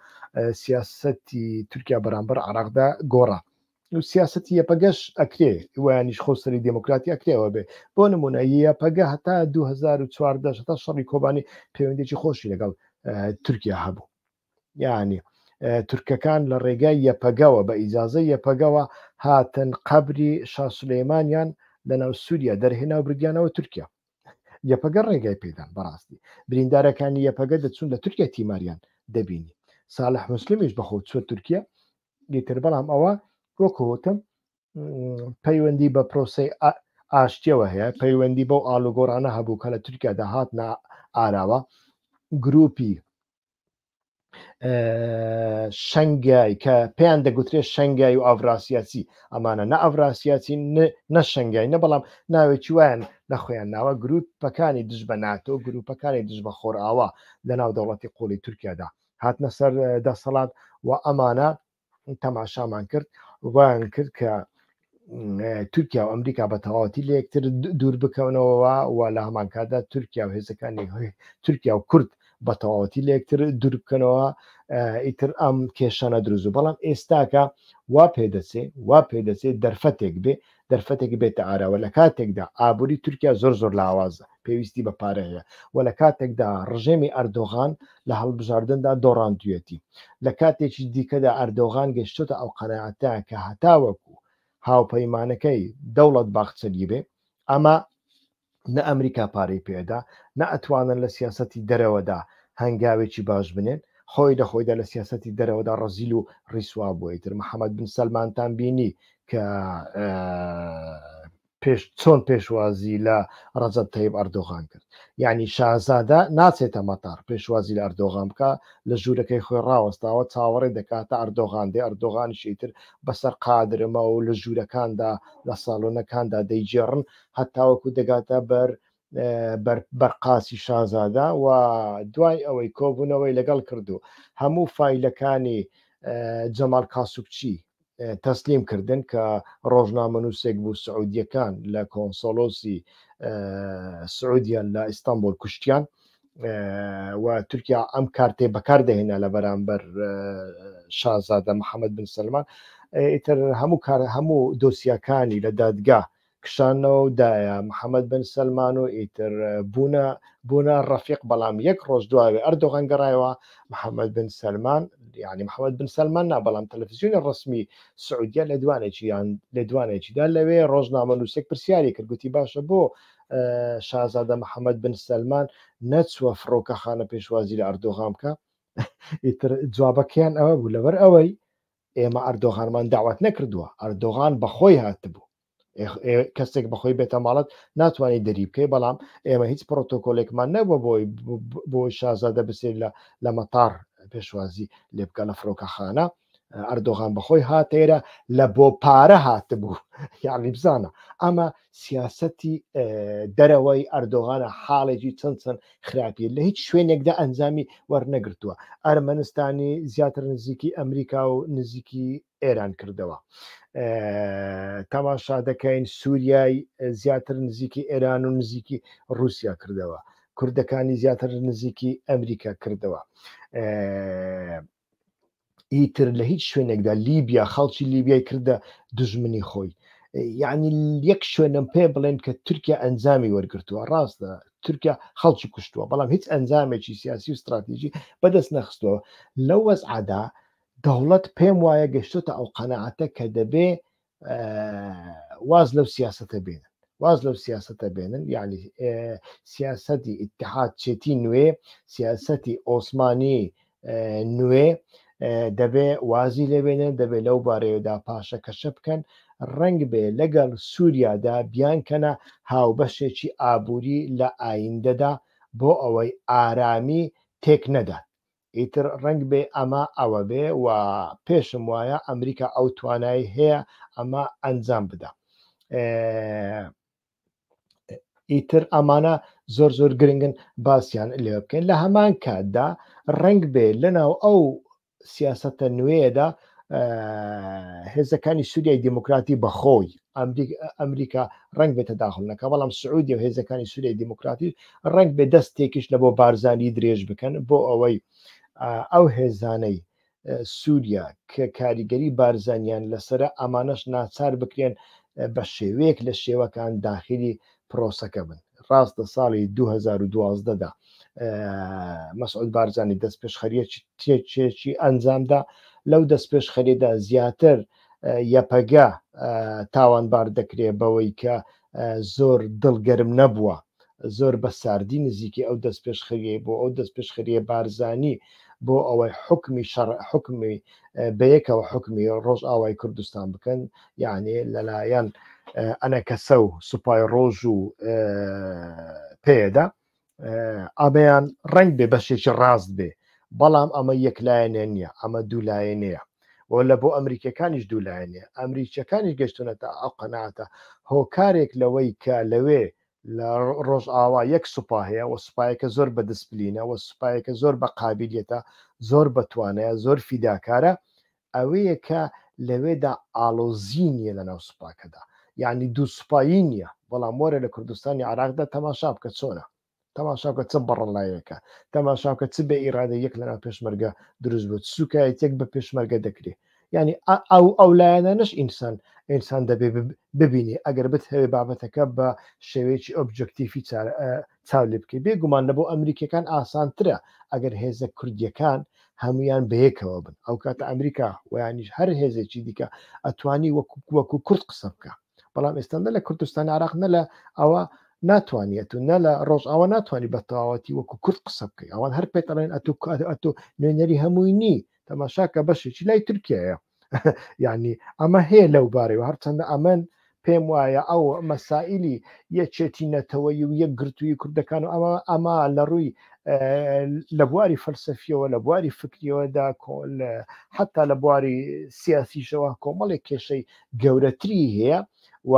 سیاسەتی تورکیا بەرامبەر عراقدا گۆڕا و سیاسەتی یەپەگەش ئەکرێ ویانیش خۆسەری دموکراتی ئەکرێەوە بێ بۆ نمونە یەپەگە هەتا 2014 تا شەڕی کۆبانی پەیوەندێکی خۆشی لەگەڵ تورکیا هەبوو یعنی تورکەکان لە ڕێگای یەپەگەوە بە ئیجازە یەپەگەوە هاتن قەبری شاه سولەیمانیان لەناو سووریا دەرهێنا و بردیانەوە تورکیا یەپەگە ڕێگای پێدان بەڕاستی بریندارەکانی یەپەگە دەچون لە تورکیا تیماریان دەبینی ساڵح مسلمیش بەخۆ چوە تورکیا دیتر بەڵام ئەوە وەکوتم پەیوەندی بە پرۆسی ئاشتیەوە هەیە پەیوەندی بەو ئالوگۆڕانە هەبوو کە لە تورکیا داهات ئاراوە گروپی شەنگای کە پێیان دەگوترێت شەنگای و ئاڤراسیاسی ئەمانە نە ئەڤراسیاسی نە شەنگای نە بەڵام ناوێکی وایان لە خۆیان ناوە گروپەکانی دژ بە ناتۆ گروپەکانی دژ بە خۆرئاوا لە ناو دەوڵەتی قوڵی تورکیادا هاتنە سەر دەسەڵات و ئەمانە تەماشامان کرد وایان کرد کە تورکیا و ئەمریکا بە تەواوەتی لە یەکتر دوور بکەونەوە و لە هەمان کاتدا تورکیا و هێزەکانی تورکیا و کورد بە تەواوەتی لە یەکتر دوور بکەنەوە ئیتر ئەم کێشانە دروست و بەڵام ئێستاکە وا پێدەچێت دەرفەتێک بێتە ئاراوە لە کاتێکدا ئابووری تورکیا زۆر لاوازە پێویستی بە پارە هەیە و لە کاتێکدا ڕژێمی ئەردۆغان لە هەڵبژاردندا دۆڕاندوێتی لە کاتێکی دیکەدا ئەردۆغان گەشتۆتە ئەو قەناعەتە کە هەتاوەکو هاوپەیمانەکەی دەوڵەت باخچەری بێ ئەمە نە ئەمریکا پارەی پێدا نە ئەتوانن لە سیاسەتی دەرەوەدا هەنگاوێکی باش بنێن خۆی دەخۆیدا لە سیاسەتی دەرەوەدا ڕەزیل و ڕیسوا بوویتر محەممەد بن سەلمانتان بینی کە چۆن پێشوازی لە ڕەجەب تەیب ئەردۆغان کرد یعنی شازادە ناچێتە مەتار پێشوازی لە ئەردۆغان بکە لە ژوورەکەی خۆی ڕاوەستاوە چاوەڕێ دەکاتە ئەردۆغان دێ ئەردۆغانیشیتر بەسەر قادرمە و لە ژوورەکاندا لە ساڵۆنەکاندا دەیجێڕن هەتاوەکو دەگاتە بەرقاسی شازادا و دوای ئەوەی کۆبوونەوەی لەگەڵ کردو هەموو فایلەکانی جەمال کاسوبچی تەسلیم کردن کە ڕۆژنامەنووسێک بوو سعودیەکان لە کۆنسۆلۆسی سعودیان لە ئیستانبول کوشتیان و تورکیا ئەم کارتێ بەکاردەهێنا لە بەرامبەر شازادە محەممەد بن سەلمان ئیتر هەموو دۆسیەکانی لە دادگا کشانەوە دایە محەممەد بن سەلمان و ئیتر بوونە ڕەفیق بەڵام یەک ڕۆژ دواوێ ئەردۆغان گەڕایەوە محەممەد بن سەلمان یعنی محەممەد بن سەلمان نا بەڵام تەلەڤیزیۆنی ڕسمی سعودیا لە دوانێکیدا لەوێ ڕۆژنامەنووسێک پرسیاری کرد گوتی باشە بۆ شازادە محەممەد بن سەلمان نەچووە فڕۆکەخانە پێشوازی لە ئەردۆغان بکە ئیتر جوابەکەیان ئەوە بوو لەبەر ئەوەی ئێمە ئەردۆغانمان داوات نەکردووە ئەردۆغان بەخۆی هاتبوو کەسێک بەخۆی بێتە ماڵەت ناتوانانی دەری بکەی بەڵام ئێمە هیچ پرۆتۆکۆلێکمان نەبووە بۆی شازادە بسێت لە مەتار پێشوازی لێ بکە لە فڕۆکەخانە ئەردۆغان بەخۆی هاتێرە لە بۆ پارە هاتبوو یعنی بزانە ئەمە سیاسەتی دەرەوەی ئەردۆغانە حاڵێکی چەند خراپی لە هیچ شوێنێکدا ئەنجامی وەرنەگرتووە ئەرمەنستانی زیاتر نزیکی ئەمریکا و نزیکی ئێران کردەوە تەماشا دەکەین سووریای زیاتر نزیکی ئێران و نزیکی رووسیا کردەوە کوردەکانی زیاتر نزیکی ئەمریکا کردەوە ئیتر لە هیچ شوێنێکدا لیبیا خەڵکی لیبیای کردە دژمنی خۆی یعنی یەک شوێنم پێ بڵێن کە تورکیا ئەنجامی وەرگرتووە ڕاستە تورکیا خەڵکی کوشتووە بەڵام هیچ ئەنجامێکی سیاسی و استراتیژی بەدەست نەخستەوە لەو وەزعادا دەوڵەت پێم وایە گەشتۆتە ئەو قەنەعەتە کە دەبێ واز لەو سیاسەتە بێنن واز لەو سیاسەتە بێنن یعنی سیاسەتی ئیتحاد چێتی نوێ سیاسەتی ئۆسمانی نوێ دەبێ وازی لێبێنن دەبێ لەو بارەیەدا پاشەکەشە بکەن ڕنگ بێ لەگەڵ سووریادا بیانکەنە هاوبەشێکی ئابووری لە ئایندەدا بۆ ئەوەی ئارامی تێک نەدات ئیتر ڕنگ بێ ئەمە ئەوە بێ و پێشم وایە ئەمریکا ئەو توانایی هەیە ئەمە ئەنجام بدە ئیتر ئەمانە زۆر زۆر گرنگن باسییان لێ بکەین لە هەمان کاتدا ڕنگ بێ لەناو ئەو سیاسەتە نوێدا هێزەکانی سووریای دیموکراتی بەخۆی ئەمریکا ڕنگ بێتە داخڵنەکە بەڵام سعودی و هێزەکانی سووریای دیموکراتی ڕنگ بێ دەستێکیش لە بۆ بارزانی درێژ بکەن بۆ ئەوەی ئەو هێزانەی سووریا کە کاریگەری بارزانیان لەسرە ئەمانەش ناچار بکرێن بە شێوەیەک لە شێوەکان داخلی پرۆسەکە بن ڕاستە ساڵی 2012دا مەسعود بارزانی دەست پێشخەریەکی ئەنجامدا لەو دەست پێشخەریدا زیاتر یەپەگە تاوانبار دەکرێت بەوەی کە زۆر دڵگەرم نەبووە زۆر بە ساردی نزیکی ئەو دەست پێشخەریە بۆ ئەو دەست پێشخەریە بارزانی بۆ ئەوەی حکمی بەیەکەوە حکمی ڕۆژ ئاوای کوردستان بکەن یعنی لەلایەن ئەنەکەسە و سوپای ڕۆژ و پێدا ئەمەیان ڕنگ بێ بەشێکی ڕاست بێ بەڵام ئەمە یەکلایەنە نییە ئەمە دوولایەنەیە و لە بۆ ئەمریکەکانیش دوولایەنەیە ئەمریکەکانی گەشتونەتە ئەو قەنەعەتە هۆکارێک لەوەی کە لەوێ لە ڕۆژ ئاوا یەک سوپا هەیە و سوپایەکە زۆر بە دسپلینە و سوپایەکە زۆر بە قابلیەتە زۆر بەتوانەیە زۆر فیداکارە ئەوەیە کە لەوێدا ئاڵۆزی نیە لە ناو سوپاکەدا یعنی دوو سوپایی نییە بەڵام وەرە لە کوردستانی عراقدا تەماشا بکە چۆنە تەماشا بکە چ بەڕەڵایەکە تەماشا بکە چ بە ئیرادە یەک لەناو پێشمەرگە دروست بوو سوکایەتێک بە پێشمەرگە دەکرێت یعنی ئەو لایەنەش ئینسان دەبێ ببینی ئەگەر بتهەوێ بابەتەکە بە شێوەیەکی ئۆبجکتیفی چاو لێ بکەی بێگومان لە بۆ ئەمریکەکان ئاسانترە ئەگەر هێزە کوردیەکان هەمویان بەیەکەوە بن ئەو کاتە ئەمریکا ویانیش هەر هێزێکی دیکە ئەتوانی وەکو کورد قسە بکە بەڵام ئێستاندە لە کوردستانی عراق نە لە ئەوە ناتوانێت و نە لە ڕۆژ ئەوە ناتوانانی بە تەواوەتی وەکو کورد قسە بکەی ئەوان هەر پێتەڵێن ئەتو نوێنەری هەمووی نی تەماشاکە بەشێکی لای تورکیایە یعنی ئەمە هەیە لەو بارەوە هەرچەندە ئەمن پێم وایە ئەو مەسائلی یەکێتی نەتەوەی و یەک گرتووی کوردەکان و ئەمە لە ڕووی لە بواری فەلسەفیەوە لە بواری فکریەوەدا حتا لە بواری سیاسیشەوە کۆمەڵێک کێشەی گەورەتری هەیە و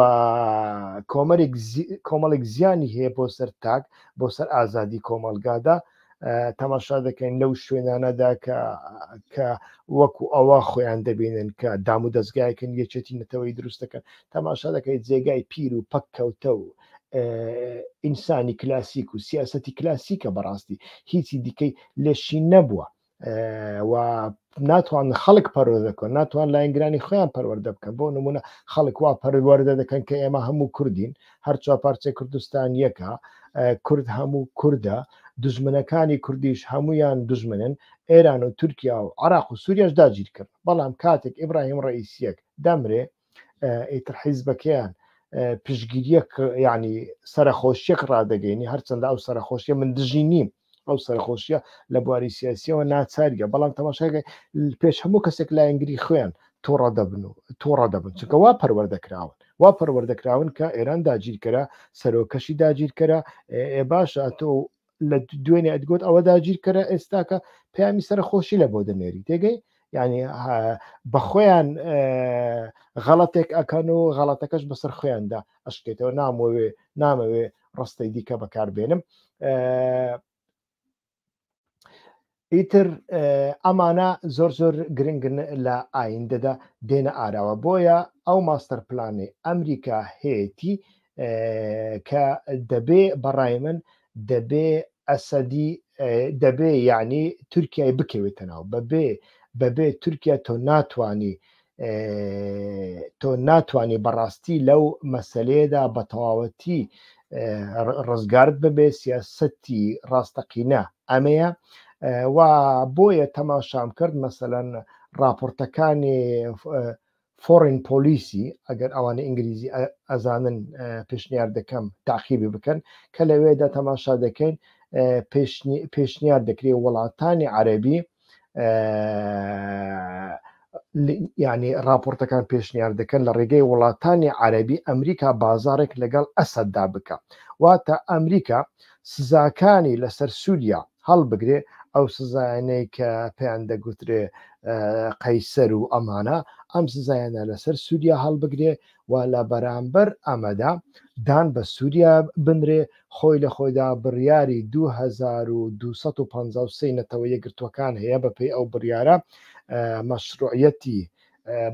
کۆمەڵێک زیانی هەیە بۆ سەر تاک بۆ سەر ئازادی کۆمەلگادا تەماشا دەکەین لەو شوێنانەدا کە وەکو ئەوە خۆیان دەبینن کە دام و دەستگایەکەن یەکێتی نەتەوەی دروستەکەن تەماشا دەکەیت جێگای پیر و پەککەوتە و ئینسانی کلاسیک و سیاسەتی کلاسیکە بەڕاستی هیچی دیکەی لێشی نەبووە و ناتوان خەڵک پەروەردە دەکەن ناتوان لایەنگرانی خۆیان پەروەردە بکەن بۆ نمونە خەڵک وا پەروەردە دەکەن کە ئێمە هەموو کوردین هەر چوار پارچەی کوردستان یەکە کورد هەموو کووردە دژمنەکانی کوردیش هەمویان دژمنن ئێران و تورکیا و عراق و سووریاش داگیر کرد بەڵام کاتێک ئیبراهیم ڕئیسیەک دەمرێ ئیتر حیزبەکەیان پشگیریەک یعنی سەرخۆشیەک ڕدەگەینی هەرچەندە ئەو سەرخۆشیە من دژی نیم ئەو سەرخۆشیە لە بواری سیاسیەوە ناچاریە بەڵام تەماشاکە پێش هەموو کەسێک لایەنگری خۆیان تۆڕە دەبن چونکە وا پەروەردەکراون وا پەروەردەکراون کە ئێران داگیرکەرە سەرۆکەشی داگیرکەرە باشە تۆ لە دوێنێ ئەدگوت ئەوە داگیرکەرە ئێستاکە پەیامی سەرخۆشی لە بۆ دەنێری تێگەی یعنی بەخۆیان غەڵەتێک ئەکەن و غەڵەتەکەش بەسەر خۆیاندا ئەشکێتەوە نامەوێ ڕستەی دیکە بەکاربێنم ئیتر ئەمانە زۆر زۆر گرنگن لە ئایندەدا دێنە ئاراوە بۆیە ئەو ماستەر پلانی ئەمریکا هەیەی کە دەبێ بەڕای من دەبێ ئەسەدی دەبێ یعنی تورکیای بکەوێتە ناو بەبێ بەبێ تورکیا تۆ ناتوانانی بەڕاستی لەو مەسلەیەدا بە تەواوەتی ڕزگارت ببێ سیاسەتی ڕاستەقینە ئەمەیە و بۆیە تەماشام کرد مەسەلەن راپۆرتەکانی فۆرین پۆلیسی ئەگەر ئەوانە ئینگلیزی ئەزانن پێشنیار دەکەم تاقیبی بکەن کە لەوێدا تەماشا دەکەین پێشنیار دەکرێت وڵاتانی عەرەبی یعنی راپۆرتەکان پێشنیار دەکەن لە ڕێگەی وڵاتانی عەرەبی ئەمریکا بازارێک لەگەڵ ئەسەددا بکە واتە ئەمریکا سزاکانی لەسەر سووریا هەڵبگرێ ئەو سزایانەی کە پێیان دەگوترێ قەیسەر و ئەمانە ئەم سزایانە لەسەر سووریا هەڵبگرێ و لە بەرامبەر ئەمەدا دان بە سووریا بنرێ خۆی لە خۆیدا بڕیاری 2253 نەتەوە یەکگرتوەکان هەیە بەپێی ئەو بڕیارە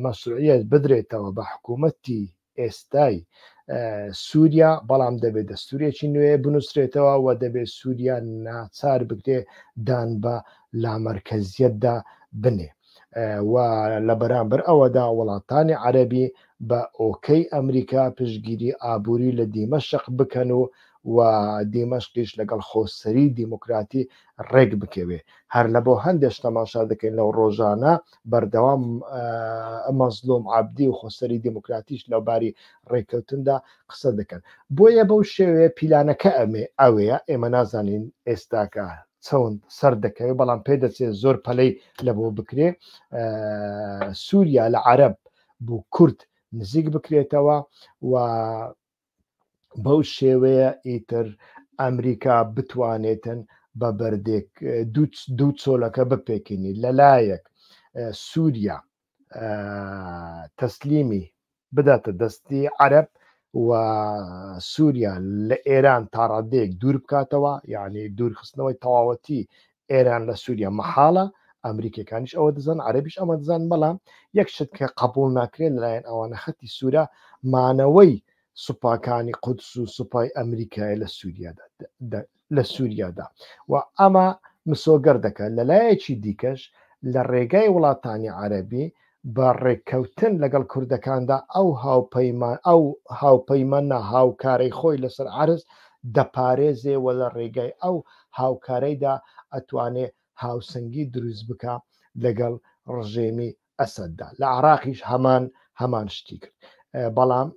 مەشروعیەت بدرێتەوە بە حکوومەتی ئێستای سووریا بەڵام دەبێت دەستورێکی نوێ بنووسرێتەوە و دەبێت سووریا ناچار بکرێ دان بە لامەرکەزیەتدا بنێ و لە بەرامبەر ئەوەدا وڵاتانی عەرەبی بە ئۆکەی ئەمریکا پشتگیری ئابووری لە دیمەشق بکەن و دیمەشقیش لەگەڵ خۆسەری دیموکراتی ڕێک بکەوێ هەر لە بۆ هەندێک تەماشا دەکەین لەو ڕۆژانە بەردەوام مەزلوم عەبدی و خۆسەری دیموکراتیش لەو باری ڕێککەوتندا قسە دەکەن بۆیە بەو شێوەیە پیلانەکە ئەوەیە ئێمە نازانین ئێستاکە چەند سەر دەکەوێت بەڵام پێ دەچێت زۆر پەلەی لە بۆ بکرێ سووریا لە عەرەب بوو کورد نزیک بکرێتەوە و بەو شێوەیە ئیتر ئەمریکا بتوانێتن بە بەردێک دوو چۆلەکە بپێکینی لەلایەک سووریا تەسلیمی بداتە دەستی عەرەب و سووریا لە ئێران تا ڕادەیەک دوور بکاتەوە یعنی دوورخستنەوەی تەواوەتی ئێران لە سووریا مەحاڵە ئەمریکەکانیش ئەوە دەزان عەرەبیش ئەمە دەزان بەڵام یەک شت کە قبول ناکرێت لەلایەن ئەوانە خەتی سوورە مانەوەی سوپاکانی قودس و سوپای ئەمریکای لە سووریادا و ئەمە مسۆگەر دەکات لەلایەکی دیکەش لە ڕێگای وڵاتانی عەرەبی بە ڕێککەوتن لەگەڵ کوردەکاندا ئەو هاوپەیمانە هاوکارەی خۆی لەسەر عەرز دەپارێزێ و لە ڕێگای ئەو هاوکارەیدا ئەتوانێ هاوسەنگی دروست بکە لەگەڵ ڕژێمی ئەسەددا لە عێراقیش هەمان شتی کرد بەڵام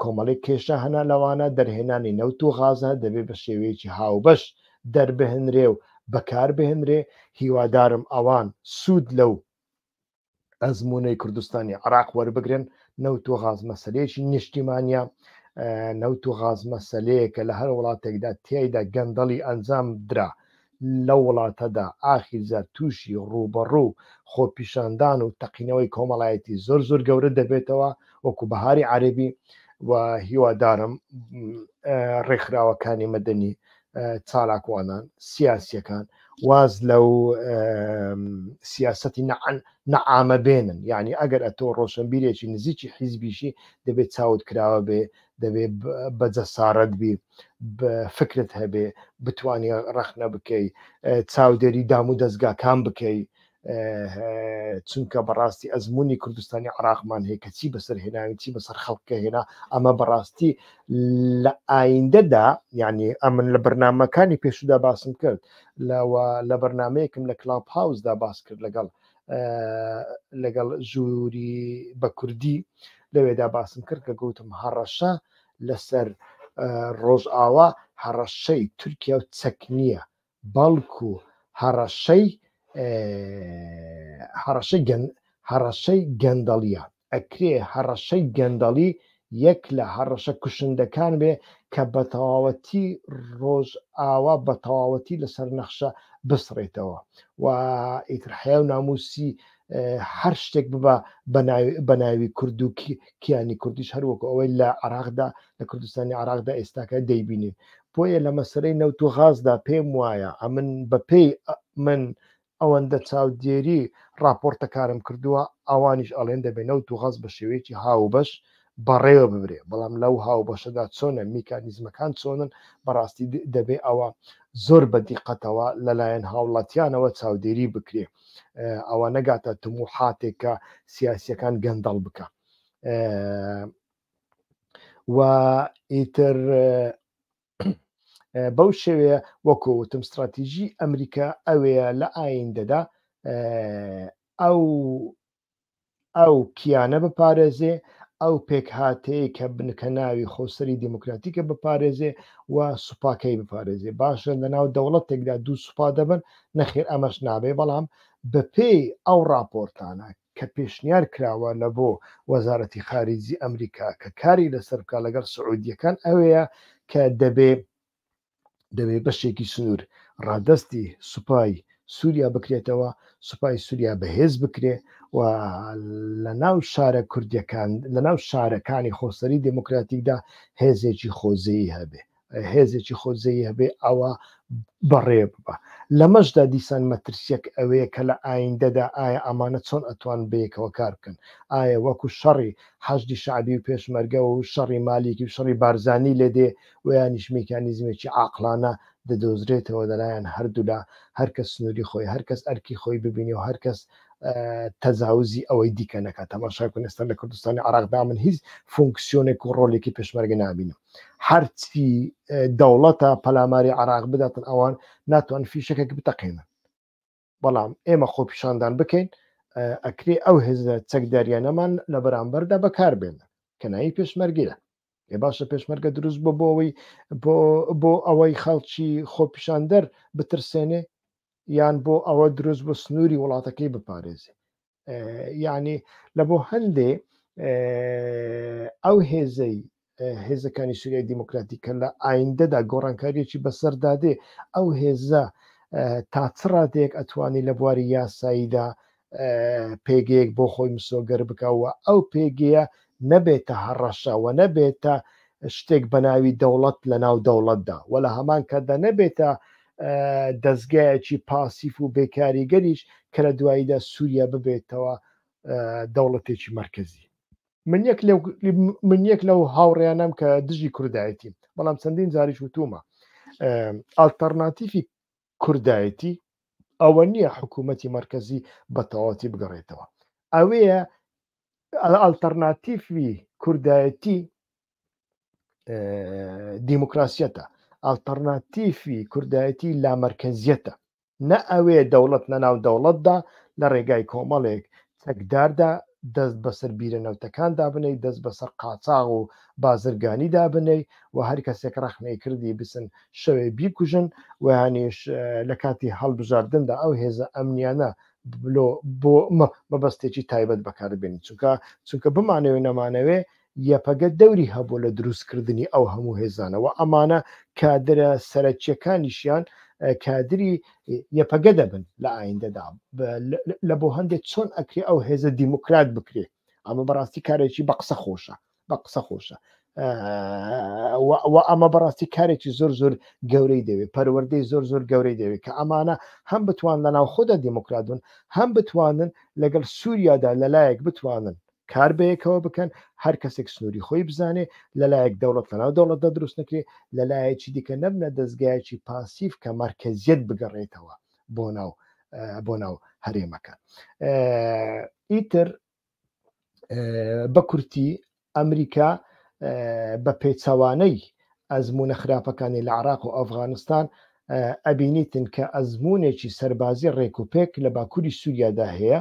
کۆمەڵی کێشە هەنا لەوانە دەرهێنانی نەوت و غازە دەبێت بە شێوەیەکی هاوبەش دەربهێنرێ و بەکار بهێنرێ هیوادارم ئەوان سوود لەو ئەزمونەی کوردستانی عێراق وەربگرن نەوت و غاز مەسەلەیەکی نیشتیمانە نەوت و غاز مەسەلەیەکە لە هەر وڵاتێکدا تیایدا گەندەڵی ئەنجام درا لەو وڵاتەدا ئاخیرزار تووشی ڕوبەڕوو خۆپیشاندان و تەقینەوەی کۆمەڵایەتی زۆر گەورە دەبێتەوە وەکو بەهاری عەرەبی و هیوادارم ڕێکخراوەکانی مەدەنی چالاکوانان سیاسیەکان واز لەو سیاسەتی نەعامە بێنن یعنی ئەگەر ئەتۆ ڕۆشنبیرێکی نزیکی حیزبیشی دەبێت چاوت کراوە بێ دەبێت بە جەسارەت بی فکرت هەبێ بتوانانی ڕەخنە بکەی چاودێری دام و دەستگاکان بکەی چونکە بەڕاستی ئەزمموی کوردستانی عێراقمان هەیە کە چی بەسەر هێناوی چی بەسەر خەڵکە هێنا ئەمە بەڕاستی لە ئایندەدا یعنی ئەمن لە بەرنامەکانی پێشودا باسم کرد لە بەرنمەیەکم لە کلااپ هاوسدا باس کرد لەگەڵ ژووری بە کوردی لەوێدا باسم کرد کە گوتم هەڕەشە لەسەر ڕۆژئاوا هەڕەشەی تورکیا و چەک نییە بەڵکو هەڕەشەی گەندەڵیە ئەکرێ هەڕەشەی گەندەڵی یەک لە هەڕەشە کوشندەکان بێ کە بە تەواوەتی ڕۆژ ئاوا بە تەواوەتی لەسەر نەخشە بسڕێتەوە و ئیتر حیا و ناموسی هەر شتێک ببە بە ناوی کورد و کیانی کوردیش هەروەکو ئەوەی لە عێراقدا لە کوردستانی عێراقدا ئێستاکە دەیبینێ بۆیە لە مەسەرەی نەوت و غازدا پێم وایە ئەمن بەپێی من ئەوەندە چاودێری راپۆرتەکارم کردووە ئەوانیش ئەڵێن دەبێت نەوت و غاز بە شێوەیەکی هاوبەش بەڕێوە ببرێ بەڵام لەو هاو بەشەدا چۆنە میکانیزمەکان چۆنن بەڕاستی دەبێ ئەوە زۆر بە دیقەتەوە لەلایەن هاوڵاتیانەوە چاودێری بکرێ ئەوە نەگاتە تموحاتێکە سیاسیەکان گەندەڵ بکە و ئیتر بەو شێوەیە وەکوتم استراتیژی ئەمریکا ئەوەیە لە ئایندەدا ئەو کیانە بپارێزێ ئەو پێکهاتەیە کە بنکە ناوی خۆسەری دیموکراتیکە بپارێزێ و سوپاکەی بپارێزێ باشە لەناو دەوڵەتێکدا دوو سوپا دەبن نەخێر ئەمەش نابێ بەڵام بەپێی ئەو راپۆرتانە کە پێشنیار کراوە لە بۆ وەزارەتی خارجی ئەمریکا کە کاری لەسەر بکە لەگەڵ سعودیەکان ئەوەیە کە دەبێ بەشێکی سنوور ڕادستی سوپای سووریا بکرێتەوە سوپای سووریا بەهێز بکرێ و لە ناو شارە کوردیەکان لە ناو شارەکانی خۆسەری دموکراتیکدا هێزێکی خۆزەیی هەبێ هێزێکی خۆزەیی هەبێ ئەوە بەڕێ ببە لەمەشدا دیسان مەترسیەک ئەوەیە کە لە ئایندەدا ئایا ئەمانە چۆن ئەتوان بەیەکەوە کار بکەن ئایا وەکو شەڕی حەشدی شعبی و پێشمەرگە و شەڕی مالیکی و شەڕی بارزانی لێدێ و یانیش میکانیزمێکی عاقلانە دەدۆزرێتەوە لەلایەن هەردوولا هەرکەس سنووری خۆی هەرکەس ئەرکی خۆی ببینی و هەرکەس تەزاوزی ئەوەی دیکە نەکات تەماشای کن ئێستا لە کوردستانی عراقدا من هیچ فونکسیۆنێک و ڕۆڵێکی پێشمەرگە نبینم هەرچی دەوڵەتە پەلاماری عراق بداتن ئەوان ناتوان فیشەکەک بتەقێنن بەڵام ئێمە خۆپیشاندان بکەین ئەکرێ ئەو هێزە چەکداریانەمان لە بەرامبەردا بەکاربێنن کەنایی پێشمەرگیرە ێ باشە پێشمەرگە دروست بۆ بۆەوەی بۆ ئەوەی خەڵکی خۆپیشاندەر بترسێنێ یان بۆ ئەوە دروست بۆ سنووری وڵاتەکەی بپارێزێ یعنی لە بۆ هەندێ ئەو هێزەکانی سووریای دیموکراتیکە لە ئایندەدا گۆڕانکاریەکی بەسەردادێ ئەو هێزە تا چ ڕادێک ئەتوانی لە بواری یاساییدا پێگەیەک بۆ خۆی مسۆگەر بکەوە ئەو پێگەیە نەبێتە هەڕەشەوە نەبێتە شتێک بەناوی دەوڵەت لە ناو دەوڵەتدا و لە هەمان کەدا نەبێتە دەستگایەکی پاسیف و بێکاریگەریش کە لە دواییدا سووریا ببێتەوە دەوڵەتێکی مرکزی من یەک لەو هاوڕێیانم کە دژی کوردایەتی بەڵام چەندین جاریش وتومە ئالتەرناتیفی کوردایەتی ئەوە نییە حکوومەتی مرکزی بە تەواوەتی بگەڕێتەوە ئەوەیە ئالتەرناتیفی کوردایەتی دیموکراسیەتە ئالتەرناتیفی کوردایەتی لامەرکزیەتە نە ئەوێ دەوڵەت نەناو دەوڵەتدا لە ڕێگای کۆمەڵێک چەکداردا دەست بەسەر بیرە نەوتەکاندا بنەی دەست بەسەر قاچاغ و بازرگانیدا بنەی و هەر کەسێک ڕەخنەی کردی بسن شەوێ بیکوژن و هەنیش لە کاتی هەڵبژاردندا ئەو هێزە ئەمنیانە بۆ مەبەستێکی تایبەت بەکاربێنی چونکە بمانەوێ نەمانەوێ یەپەگە دەوری هەبوو لە دروستکردنی ئەو هەموو هێزانەوە ئەمانە کادرە سەرەکیەکانیشیان کادری یەپەگە دەبن لە ئایندەدا لە بۆ هەندێک چۆن ئەکرێ ئەو هێزە دیموکرات بکرێ ئەمە بەڕاستی کارێکی بە قسە خۆشە ئەمە بەڕاستی کارێکی زۆر گەورەی دەوێت پەروەردەی زۆر گەورەی دەوێت کە ئەمانە هەم بتوان لە ناو خۆدا دیموکرات بن هەم بتوانن لەگەڵ سووریادا لەلایەک بتوانن کار بەیەکەوە بکەن هەر کەسێک سنووری خۆی بزانێ لەلایەک دەوڵەت لەناو دەوڵەتدا دروست نەکرێ لەلایەکی دیکە نەبنە دەستگایەکی پاسیف کە مەرکەزیەت بگەڕێتەوە بۆ ناو هەرێمەکان ئیتر بە کورتی ئەمریکا بە پێچەوانەی ئەزمونە خراپەکانی لە عراق و ئەفغانستان ئەبینیتن کە ئەزمونێکی سەربازی ڕێکوپێک لە باکووری سووریادا هەیە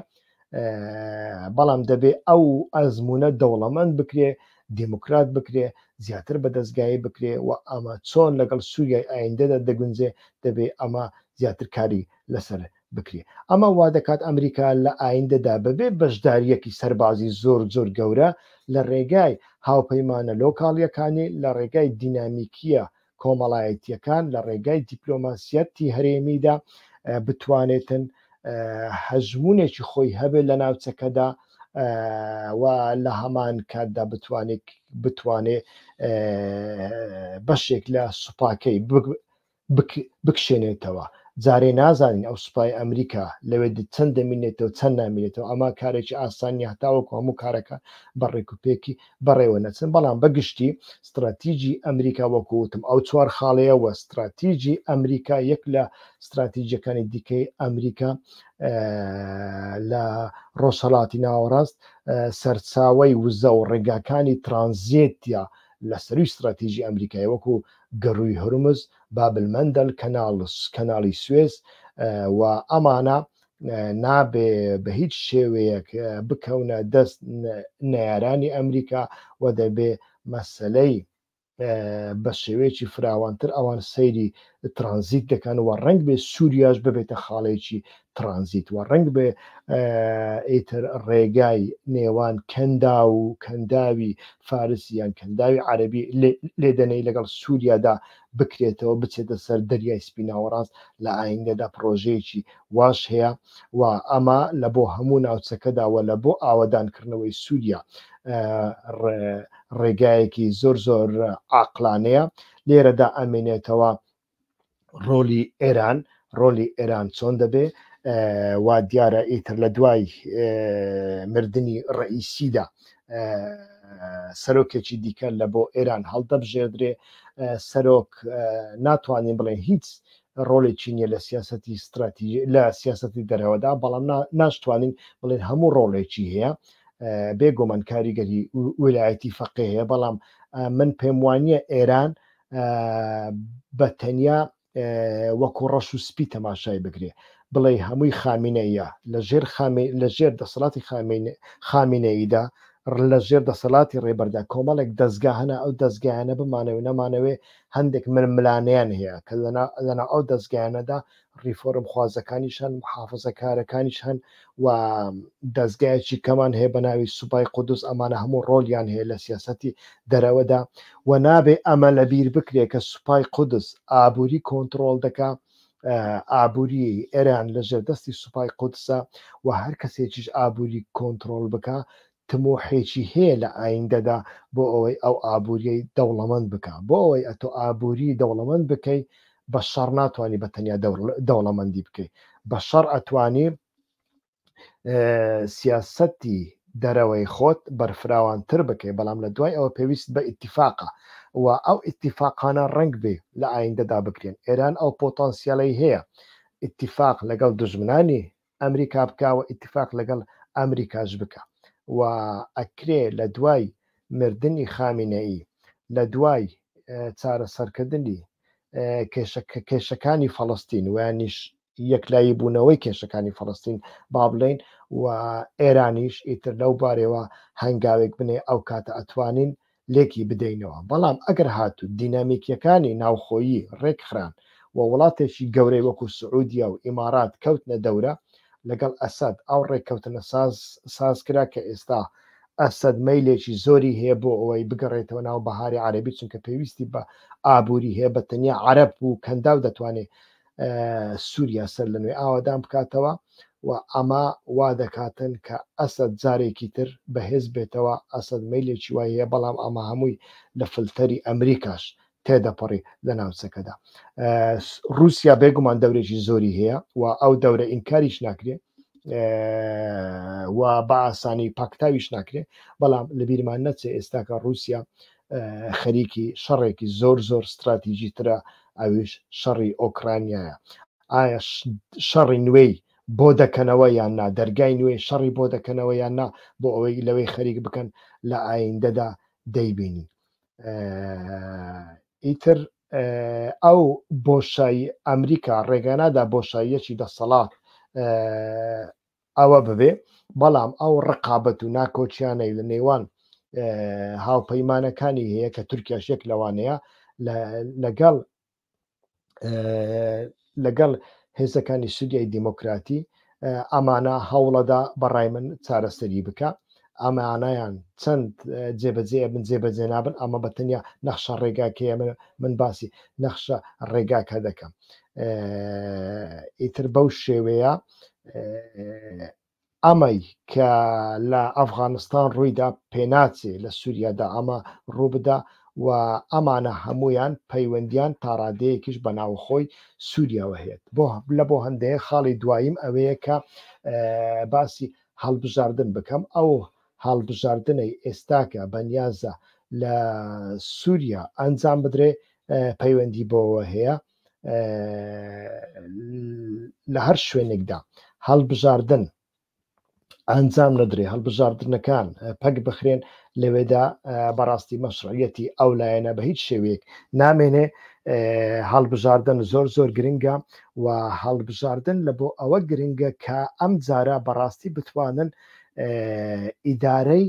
بەڵام دەبێ ئەو ئەزمونە دەوڵەمەند بکرێ دیموکرات بکرێ زیاتر بە دەستگایی بکرێ و ئەمە چۆن لەگەڵ سووریای ئایندەدا دەگونجێ دەبێ ئەمە زیاتر کاری لەسەر بکرێ ئەمە وا دەکات ئەمریکا لە ئایندەدا بەبێ بەشداریەکی سەربازی زۆر گەورە لە ڕێگای هاوپەیمانە لۆکاڵیەکانی لە ڕێگای دینامیکیە کۆمەڵایەتیەکان لە ڕێگای دیپلۆماسیەتی هەرێمیدا بتوانێتن هەژمونێکی خۆی هەبێت لە ناوچەکەدا و لە هەمان کاتدا بتوانێت بەشێک لە سوپاکەی بکشێنێتەوە جارێ نازانین ئەو سوپای ئەمریکا لەوێ چەند دەمینێتەوە چەند نامێنێتەوە ئەمە کارێکی ئاسانی هەتاوەکو هەموو کارەکە بەڕێکوپێکی بەڕێوە نەچن بەڵام بەگشتی استراتیژی ئەمریکا وەکوتم ئەو چوار خاڵەیەوە استراتیژی ئەمریکا یەک لە استراتیژیەکانی دیکەی ئەمریکا لە ڕۆژهەڵاتی ناوەڕاست سەرچاوەی وزە و ڕێگاکانی ترانزیتیا لە سەروی استراتیژی ئەمریکای وەکو گەڕووی هورمز بابلمەندەل کەناڵی سوێز و ئەمانە نابێ بە هیچ شێوەیەک بکەونە دەست نەیارانی ئەمریکا و دەبێ مەسلەی بە شێوەیەکی فراوانتر ئەوان سەیری ترانزیت دەکەن و ڕنگ بێ سووریاش ببێتە خاڵێکی ترانزیت و ڕنگ بێ ئیتر ڕێگای نێوان کەندا و کەنداوی فارسییان کەنداوی عەربی لێدەنەی لەگەڵ سووریادا بکرێتەوە بچێتە سەر دەریای سپی ناوەڕاست لە ئایندەدا پرۆژەیەکی واش هەیە و ئەمە لە بۆ هەموو ناوچەکەداوە لە بۆ ئاوەدانکردنەوەی سووریا ڕێگایەکی زۆر عاقلانەیە لێرەدا ئەمێنێتەوە ڕۆلی ئێران چۆن دەبێ وا دیارە ئیتر لە دوای مردنی ڕئیسیدا سەرۆکێکی دیکە لە بۆ ئێران هەڵدەبژێردرێ سەرۆک ناتوانین بڵێن هیچ ڕۆڵێکی نییە لە سیاسەتی استراتیژی لە سیاسەتی دەرەوەدا بەڵام ناشتوانین بڵێن هەموو ڕۆڵێکی هەیە بێگومان کاریگەری ویلایەتی فەقێ هەیە بەڵام من پێم وانییە ئێران بە تەنیا وەکو ڕەش و سپی تەماشای بگرێ بڵێ هەمووی خامینەیە لە ژێر دەسەڵاتی خامینەییدا لە ژێر دەسەڵاتی ڕێبەردا کۆمەڵێک دەستگا هەنا ئەو دەستگایانە بمانەوە نەمانەوێ هەندێک ململانیان هەیە کە لەنا ئەو دەستگایانەدا ڕیفۆرم خوازەکانیش هەن محافزەکارەکانیش هەن و دەستگایەکی کەمان هەیە بە ناوی سوپای قودس ئەمانە هەموو ڕۆلیان هەیە لە سیاسەتی دەرەوەدا و نابێ ئەمە لە بیر بکرێ کە سوپای قودس ئابووری کۆنتترۆل دەکا ئابووری ئێران لە ژێردەستی سوپای قودسە و هەر کەسێکیش ئابووری کۆنتترۆل بکە تمۆحێکی هەیە لە ئایندەدا بۆ ئەوەی ئەو ئابوووریەی دەوڵەمەند بکە بۆ ئەوەی ئەتۆ ئابووری دەوڵەمەند بکەی بە شەڕ ناتوانانی بە تەنیا دەوڵەمەندی بکەیت بە شەڕ ئەتوانی سیاسەتی دەرەوەی خۆت بەرفراوانتر بکەیت بەڵام لە دوای ئەوە پێویست بە ئیتیفاقە و ئەو ئیتیفاقانە ڕنگ بێ لە ئایندەدا بکرێن ئێران ئەو پۆتەنسیاڵی هەیە ئیتیفاق لەگەڵ دژمنانی ئەمریکا بکاوە ئیتیفاق لەگەڵ ئەمریکاش بکە و ئەکرێ لە دوای مردنی خامینەیی لە دوای چارەسەرکردنی کێشەکانی فەڵەستین ویانیش یەکلایی بوونەوەی کێشەکانی فەڵەستین با بڵێن و ئێرانیش ئیتر لەو بارەوە هەنگاوێک بنێ ئەو کاتە ئەتوانین لێکی بدەینەوە بەڵام ئەگەر هاتوو دینامیکیەکانی ناوخۆیی ڕێکخران و وڵاتێکی گەورەی وەکو سعودیا و ئیمارات کەوتنە دەورە لەگەڵ ئەسەد ئەو ڕێککەوتنە سازکرا کە ئێستا ئەسەد مەیلێکی زۆری هەیە بۆ ئەوەی بگەڕێتەوە ناو بەهاری عەرەبی چونکە پێویستی بە ئابووری هەیە بە تەنیا عەرەب و کەنداو دەتوانێت سووریا سەر لە نوێ ئاوادان بکاتەوە و ئەمە وا دەکاتن کە ئەسەد جارێکی تر بەهێز بێتەوە ئەسەد مەیلێکی وای هەیە بەڵام ئەمە هەمووی لە فلتەری ئەمریکاش تێدەپەڕی لە ناوچەکەدا رووسیا بێگومان دەورێکی زۆری هەیە و ئەو دەورە ئینکاریش ناکرێت و بە ئاسانی پاکتاویش ناکرێت بەڵام لە بیرمان نەچێ ئێستاکە رووسیا خەریکی شەڕێکی زۆر استراتیژی ترە ئەویش شەڕی ئۆکرانیایە ئایا شەڕی نوێی بۆ دەکەنەوە یان نا دەرگای نوێ شەڕی بۆ دەکەنەوە یان نا بۆ ئەوەی لەوەی خەریک بکەن لە ئایندەدا دەیبینی ئیتر ئەو بۆشایی ئەمریکا ڕێگانادا بۆشاییەکی دەسەڵات ئەوە ببێ بەڵام ئەو ڕقابەت و ناکۆچیانەی لە نێوان هاوپەیمانەکانی هەیە کە تورکیاش یەک لەوانەیە لەگەڵ هێزەکانی سوودیای دیموکراتی ئەمانە هەوڵەدا بەڕای من چارەسەری بکە ئەمانیان چەند جێبەجێ بن جێبەجێ نابن ئەمە بە تەنیا نەخشە ڕێگاکەیە من باسی نەخشە ڕێگاکە دەکەم ئیتر بەو شێوەیە ئەمەی کە لە ئەفغانستان ڕوویدا پێناچێ لە سووریادا ئەمە ڕوو بدە و ئەمانە هەمویان پەیوەندیان تا ڕادەیەکیش بە ناوخۆی سووریاوە هەیەت بۆ هەندەیە خاڵی دواییم ئەوەیە کە باسی هەڵبژاردن بکەم ئەو هەڵبژاردنەی ئێستاکە بەنیازە لە سووریا ئەنجام بدرێ پەیوەندی بۆەوە هەیە لە هەر شوێنێکدا هەڵبژاردن ئەنجام نەدرێ هەڵبژاردنەکان پەک بخرێن لەوێدا بەڕاستی مەشروعیەتی ئەو لایەنە بە هیچ شێوەیەک نامێنێ هەڵبژاردن زۆر گرنگە و هەڵبژاردن لە بۆ ئەوە گرنگە کە ئەم جارە بەڕاستی بتوانن ئیدارەی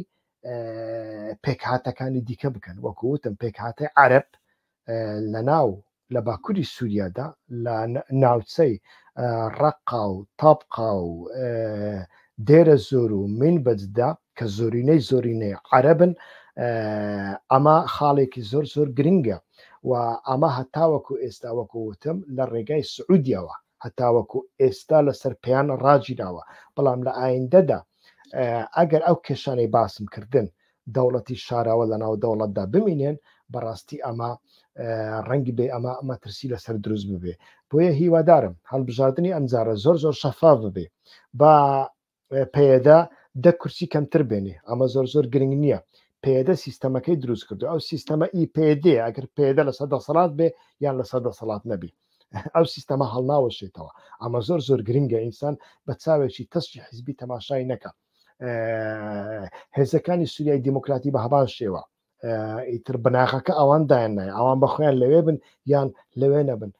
پێکهاتەکانی دیکە بکەن وەکووتم پێکهاتەی عەرەب لە ناو لە باکووری سووریادا لە ناوچەی ڕەقا و تاپقا و دێرە زۆر و منبەجدا کە زۆرینەی عەرەبن ئەمە خاڵێکی زۆر گرنگە و ئەمە هەتاوەکو ئێستا وەکووتم لە ڕێگای سعودیەوە هەتاوەکو ئێستا لەسەر پێیان ڕاجیراوە بەڵام لە ئایندەدا ئەگەر ئەو کێشانەی باسم کردن دەوڵەتی شاراوە لە ناو دەوڵەتدا بمینێن بەڕاستی ئەمە ڕەنگی بێ ئەمە مەترسی لەسەر دروست ببێ بۆیە هیوادارم هەڵبژاردننی ئەمجارە زۆر شەفاف ببێ با پێدا دە کورسی کەمتر بێنێ ئەمە زۆر گرنگ نییە پێدە سیستەمەکەی دروست کردو ئەو سیستەمە ئیPD ئەگەر پێدە لە 100 بێ یان لە 100 نەبی ئەو سیستەمە هەڵناوەشێتەوە ئەمە زۆر گرنگە ئینسان بە چاوێکی تەستی حیزبی تەماشای نەکە هێزەکانی سووریای دیموکراتی بە هەمان شێوە ئیتر بناغەکە ئەوان دایان نایە ئەوان بەخۆیان لەوێ بن یان لەوێ نەبن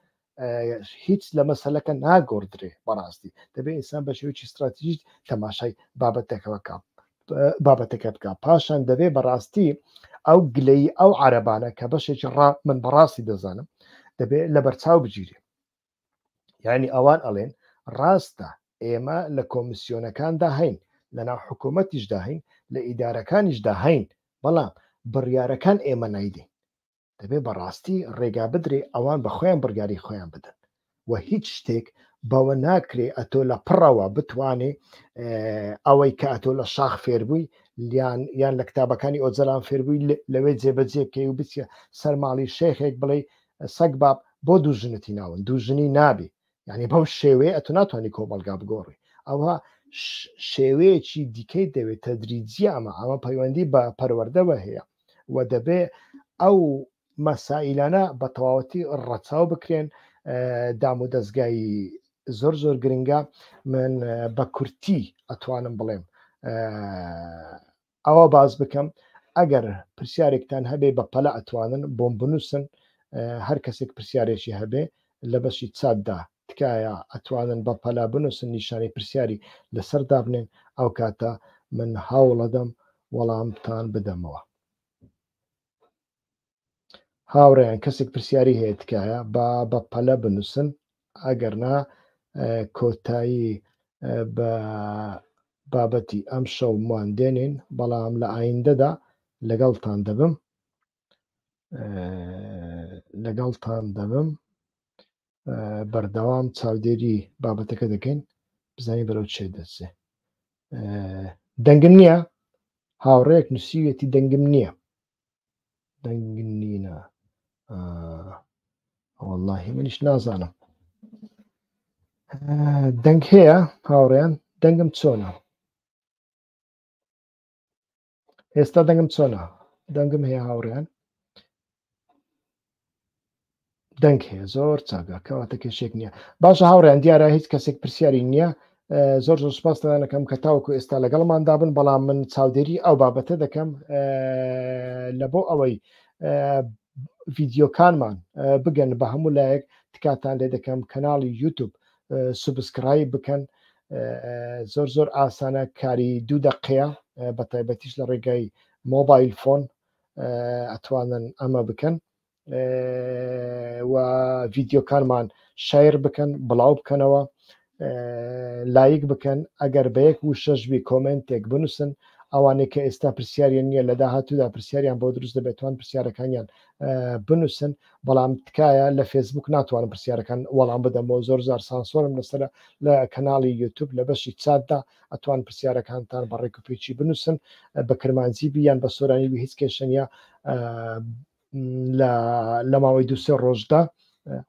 هیچ لە مەسەلەکە ناگۆڕدرێ بەڕاستی دەبێت ئینسان بە شێوکی استراتیژیک تەماشای بابەتەکە بکە پاشان دەبێت بەڕاستی ئەو گلەی ئەو عەرەبانە کە بەشێکی من بەڕاستی دەزانم دەبێت لە بەرچاو بگیرێ یعنی ئەوان ئەڵێن ڕاستە ئێمە لە کۆمیسیۆنەکاندا هەین لە ناو حکوومەتیشدا هەین لە ئیدارەکانیشدا هەین بەڵام بڕیارەکان ئێمە نایدین دەبێت بەڕاستی ڕێگا بدرێ ئەوان بە خۆیان بڕیاری خۆیان بدەن و هیچ شتێک بەوە ناکرێ ئەتۆ لە پڕەوە بتوانێ ئەوەی کە ئەتۆ لە شاخ فێربووی یان لە کتابەکانی ئۆجەلان فێربووی لەوێ جێبەجێ بکەی و بچە سەرماڵی شێخێک بڵێ سەگ باب بۆ دووژنەتی ناون دووژنی نابێ یعنی بەو شێوەیە ئەتو ناتوانانی کۆمەلگا بگۆڕی ئەوە شێوەیەکی دیکەی دەوێت تەدریجی ئەمە پەیوەندی بە پەروەردەوە هەیە و دەبێ ئەو مەسائلانە بە تەواوەتی ڕەچاو بکرێن دام و دەستگای زۆر گرنگە من بە کورتی ئەتوانم بڵێم ئەوە باز بکەم ئەگەر پرسیارێکتان هەبێ بە پەلە ئەتوانن بۆم بنووسن هەر کەسێک پرسیارێکی هەبێ لە بەشی چاتدا تکایە ئەتوانن بە پەلا بنووسن نیشانی پرسیاری لەسەردا بنێن ئەو کاتە من هەوڵەدەم وەڵامتان بدەمەوە هاوڕێیان کەسێک پرسیاری هەیە تکایە بە پەلە بنووسن ئەگەرنا کۆتایی بە بابەتی ئەم شەو مواندێنین بەڵام لە ئایندەدا لەگەڵتان دەبم بەردەوام چاودێری بابەتەکە دەکەین بزانین بەرەو چێ دەچێ دەنگم نییە هاوڕێک نووسیوێتی دەنگم نییە دەنگنینە وەڵڵاهی منیش نازانم دەنگ هەیە هاوڕێیان دەنگم چۆنە ئێستا دەنگم چۆنە دەنگم هەیە هاوڕێیان دەنگ هەیە زۆر چاگە کەواتە کێشێک نییە باشە هاوڕێیان دیارە هیچ کەسێک پرسیاری نییە زۆر سوپاس دەکەم کە تاوەکو ئێستا لەگەڵماندا بن بەڵام من چاودێری ئەو بابەتە دەکەم لە بۆ ئەوەی ڤیددیۆکانمان بگەن بە هەموو لایەک تکاتان لێ دەکەم کەناڵی یوتیوب سوبسکرایب بکەن زۆر ئاسانە کاری 2 دقەیە بە تایبەتیش لە ڕێگای مۆبایل فۆن ئەتوانن ئەمە بکەن و ڤیددیۆکانمان شیر بکەن بڵاو بکەنەوە لایک بکەن ئەگەر بە یەک و شەژوی کۆمنتێک بنووسن ئەوانێک کە ئێستا پرسیاریان نییە لە داهاتوودا پرسیاریان بۆ دروست دەبێتوان پرسیارەکانیان بنووسن بەڵام تکایە لە فێسبوک ناتوانم پرسیارەکان وەڵام بدەمەوە زۆر سانسۆرم لەسەر لە کەناڵی یوتیوب لە بەشی چاتدا ئەتوان پرسیارەکانتان بە ڕێک و پێچی بنووسن بە کرمانجیبی یان بە سۆرانیبی هیچ کێشەنە لە ماوەی دوسێ ڕۆژدا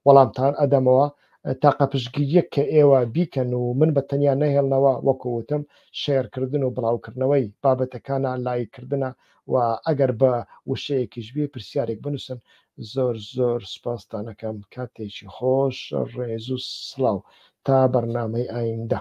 وەڵامتان ئەدەمەوە تاقە پشتگیریەک کە ئێوە بیکەن و من بە تەنیا نەهێڵنەوە وەکووتم شێرکردن و بڵاوکردنەوەی بابەتەکانە لایکردنە و ئەگەر بە وشەیەکیش بێ پرسیارێک بنووسن زۆر زۆر سپاستانەکەم کاتێکی خۆش ڕێز و سڵاو تا بەرنامەی ئایندە.